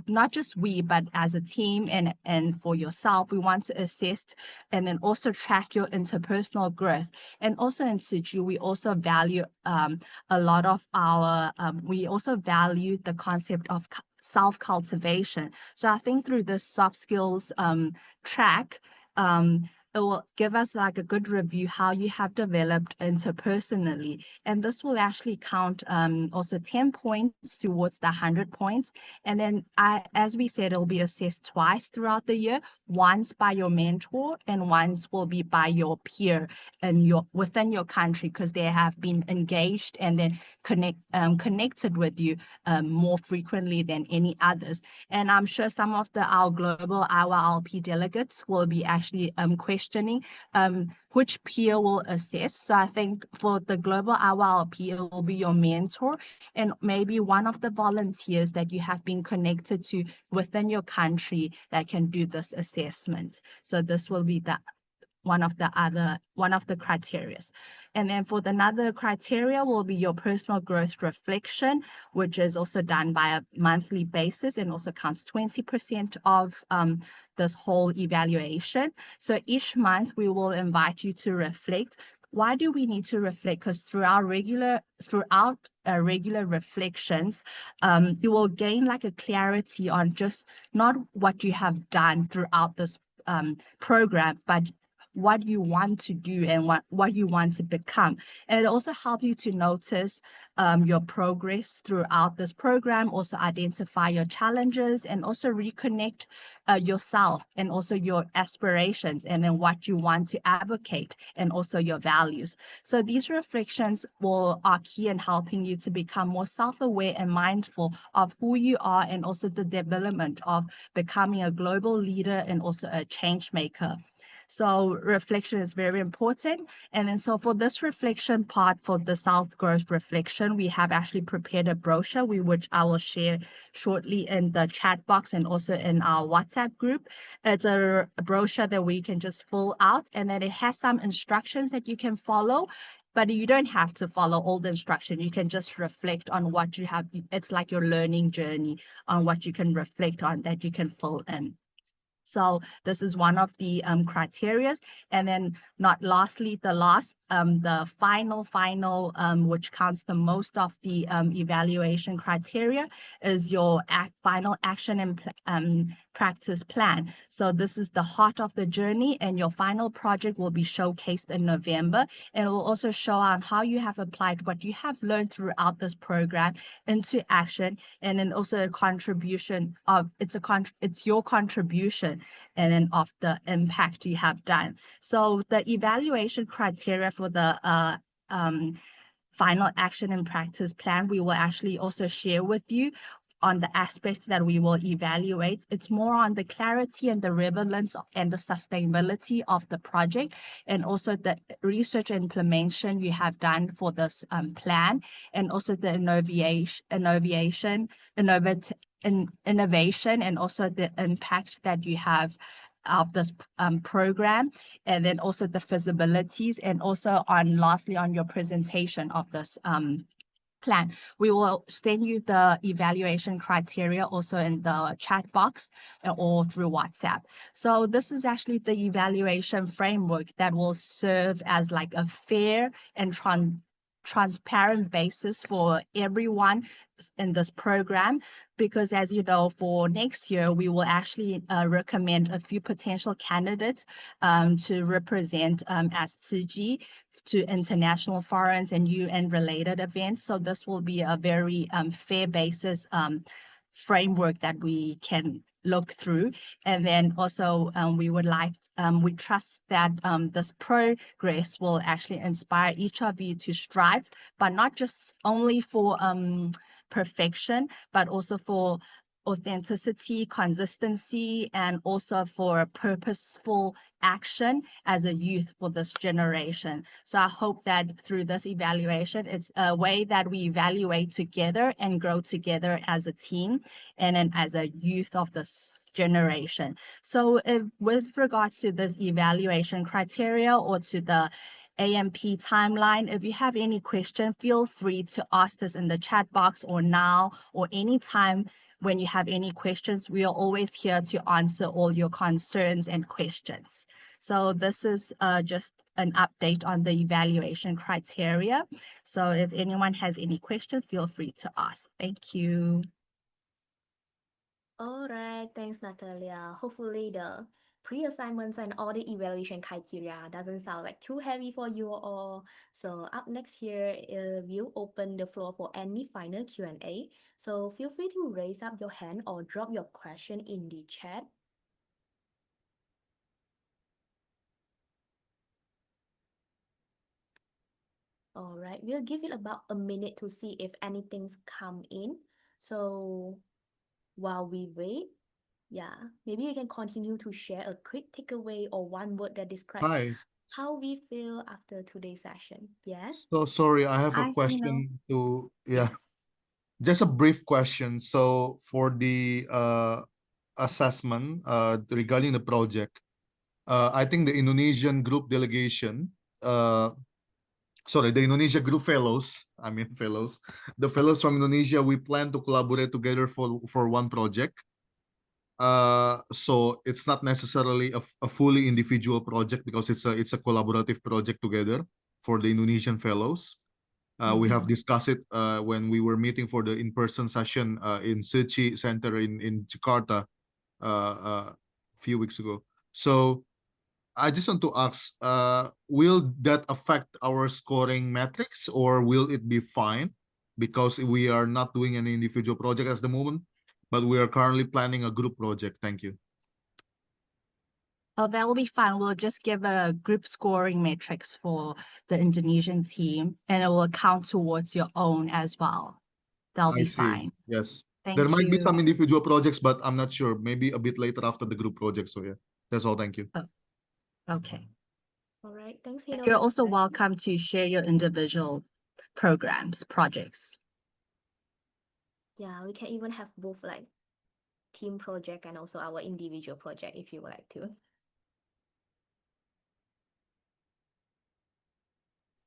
not just we, but as a team and for yourself, we want to assist and then also track your interpersonal growth. And also in Tzu Chi, we also value a lot of our, we also value the concept of self-cultivation. So I think through this soft skills track, it will give us like a good review how you have developed interpersonally. And this will actually count also 10 points towards the 100 points. And then as we said, it'll be assessed twice throughout the year, once by your mentor and once will be by your peer and within your country, because they have been engaged and then connected with you more frequently than any others. And I'm sure some of our global IYLP delegates will be actually questioning which peer will assess. So I think for the global IYLP, it will be your mentor and maybe one of the volunteers that you have been connected to within your country that can do this assessment. So this will be one of the criteria. And then for another criteria will be your personal growth reflection, which is also done by a monthly basis and also counts 20% of this whole evaluation. So each month we will invite you to reflect. Why do we need to reflect? Because throughout regular reflections, you will gain like a clarity on just not what you have done throughout this program, but what you want to do and what you want to become. And it also helps you to notice your progress throughout this program, also identify your challenges and also reconnect yourself and also your aspirations and then what you want to advocate and also your values. So these reflections are key in helping you to become more self-aware and mindful of who you are and also the development of becoming a global leader and also a change maker. So reflection is very important. And then so for this reflection part, for the self-growth reflection, we have actually prepared a brochure, which I will share shortly in the chat box and also in our WhatsApp group. It's a brochure that we can just fill out, and then it has some instructions that you can follow. But you don't have to follow all the instruction. You can just reflect on what you have. It's like your learning journey on what you can reflect on that you can fill in. So this is one of the criteria. And then not lastly, the final, which counts the most of the evaluation criteria is your final action and practice plan. So this is the heart of the journey, and your final project will be showcased in November. And it will also show on how you have applied what you have learned throughout this program into action. And then also a contribution of, it's your contribution and then of the impact you have done. So the evaluation criteria for the final action and practice plan, we will actually also share with you on the aspects that we will evaluate. It's more on the clarity and the relevance and the sustainability of the project, and also the research and implementation you have done for this plan, and also the innovation, and also the impact that you have of this program, and then also the feasibilities, and also lastly on your presentation of this plan. We will send you the evaluation criteria also in the chat box or through WhatsApp. So this is actually the evaluation framework that will serve as like a fair and transparent basis for everyone in this program, because as you know, for next year we will actually recommend a few potential candidates to represent as Tzu Chi to international forums and UN related events. So this will be a very fair basis framework that we can look through. And then also we trust that this progress will actually inspire each of you to strive, but not just only for perfection, but also for authenticity, consistency, and also for purposeful action as a youth for this generation. So I hope that through this evaluation, it's a way that we evaluate together and grow together as a team and then as a youth of this generation. So with regards to this evaluation criteria or to the AMP timeline, if you have any question, feel free to ask this in the chat box or now or anytime when you have any questions. We are always here to answer all your concerns and questions. So this is just an update on the evaluation criteria. So if anyone has any questions, feel free to ask. Thank you. All right, thanks, Natalia. Hopefully the pre-assignments and all the evaluation criteria doesn't sound like too heavy for you all. So up next here, we'll open the floor for any final Q&A. So feel free to raise up your hand or drop your question in the chat. All right, we'll give it about a minute to see if anything's come in. So while we wait, maybe we can continue to share a quick takeaway or one word that describes Hi. how we feel after today's session. Yes? So sorry, I have a Hello. question to, Yes. just a brief question. So for the assessment regarding the project, I think the Indonesian group delegation, the Indonesia group fellows, the fellows from Indonesia, we plan to collaborate together for one project. So it's not necessarily a fully individual project because it's a collaborative project together for the Indonesian fellows. We have discussed it when we were meeting for the in-person session in Tzu Chi Center in Jakarta a few weeks ago. So I just want to ask, will that affect our scoring metrics or will it be fine? Because we are not doing any individual project at the moment, but we are currently planning a group project. Thank you. Oh, that will be fun. We'll just give a group scoring matrix for the Indonesian team, and it will count towards your own as well. That'll I be see. fine. Yes. Thank There might be you. some individual projects, but I'm not sure. Maybe a bit later after the group project. So yeah, that's all. Thank you. Okay. All right, thanks, Hino. You're also welcome to share your individual programs, projects. Yeah, we can even have both like team project and also our individual project if you would like to.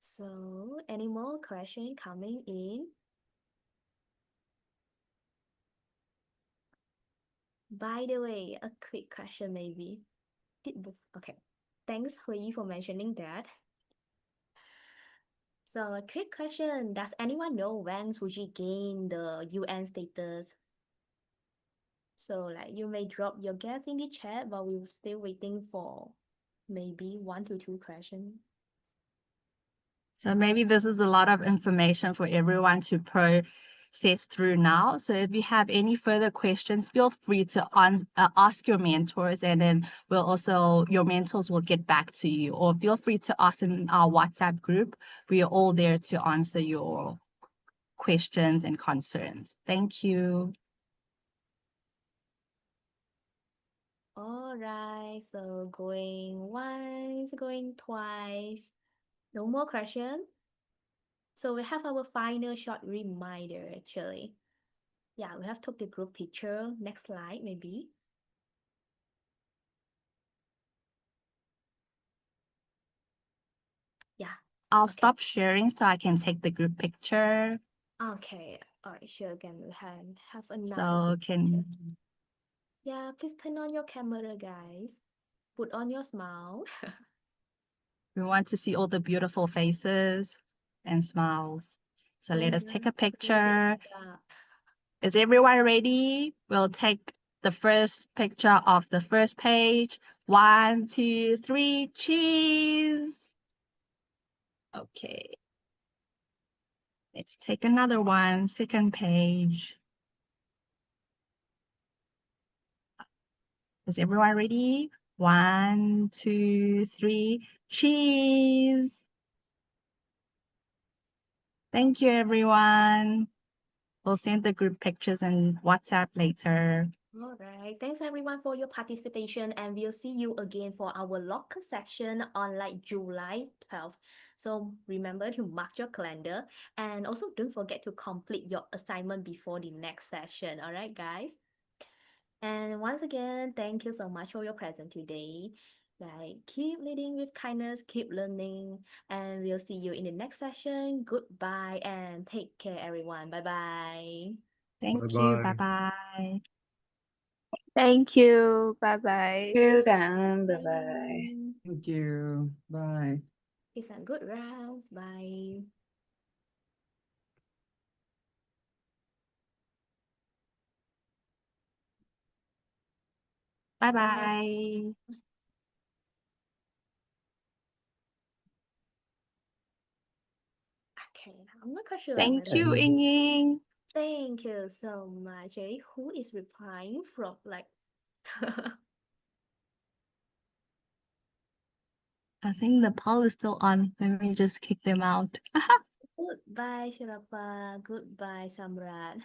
So any more question coming in? By the way, a quick question maybe. Okay, thanks Hui for mentioning that. So a quick question, does anyone know when Tzu Chi gained the UN status? So like you may drop your guess in the chat, but we're still waiting for maybe 1 to 2 questions. So maybe this is a lot of information for everyone to process through now. So if you have any further questions, feel free to ask your mentors, and then your mentors will get back to you, or feel free to ask in our WhatsApp group. We are all there to answer your questions and concerns. Thank you. All right, so going once, going twice. No more question. So we have our final short reminder actually. Yeah, we have took the group picture. Next slide, maybe. Yeah. I'll Okay. stop sharing so I can take the group picture. Okay. All right, sure. Can have another So group can picture. Yeah, please turn on your camera, guys. Put on your smile. we want to see all the beautiful faces and smiles. So let us take a picture. Yeah. Is everyone ready? We'll take the first picture of the first page. 1, 2, 3, cheese. Okay. Let's take another one, second page. Is everyone ready? 1, 2, 3, cheese. Thank you, everyone. We'll send the group pictures and WhatsApp later. All right. Thanks everyone for your participation, and we'll see you again for our locker section on like July 12th. So remember to mark your calendar, and also don't forget to complete your assignment before the next session. All right, guys? And once again, thank you so much for your presence today. Like, keep leading with kindness, keep learning, and we'll see you in the next session. Goodbye and take care, everyone. Bye bye. Thank you. Bye-bye. Bye-bye. Thank you. Bye bye. Yêu bạn. Bye bye. Thank you. Bye. Peace and good rounds. Bye. Bye-bye. Okay, I'm not quite sure Thank whether. you, Ying Ying. Thank you so much. Who is replying from like? I think the poll is still on. Let me just kick them out. Goodbye, Shirapa. Goodbye, Samrat.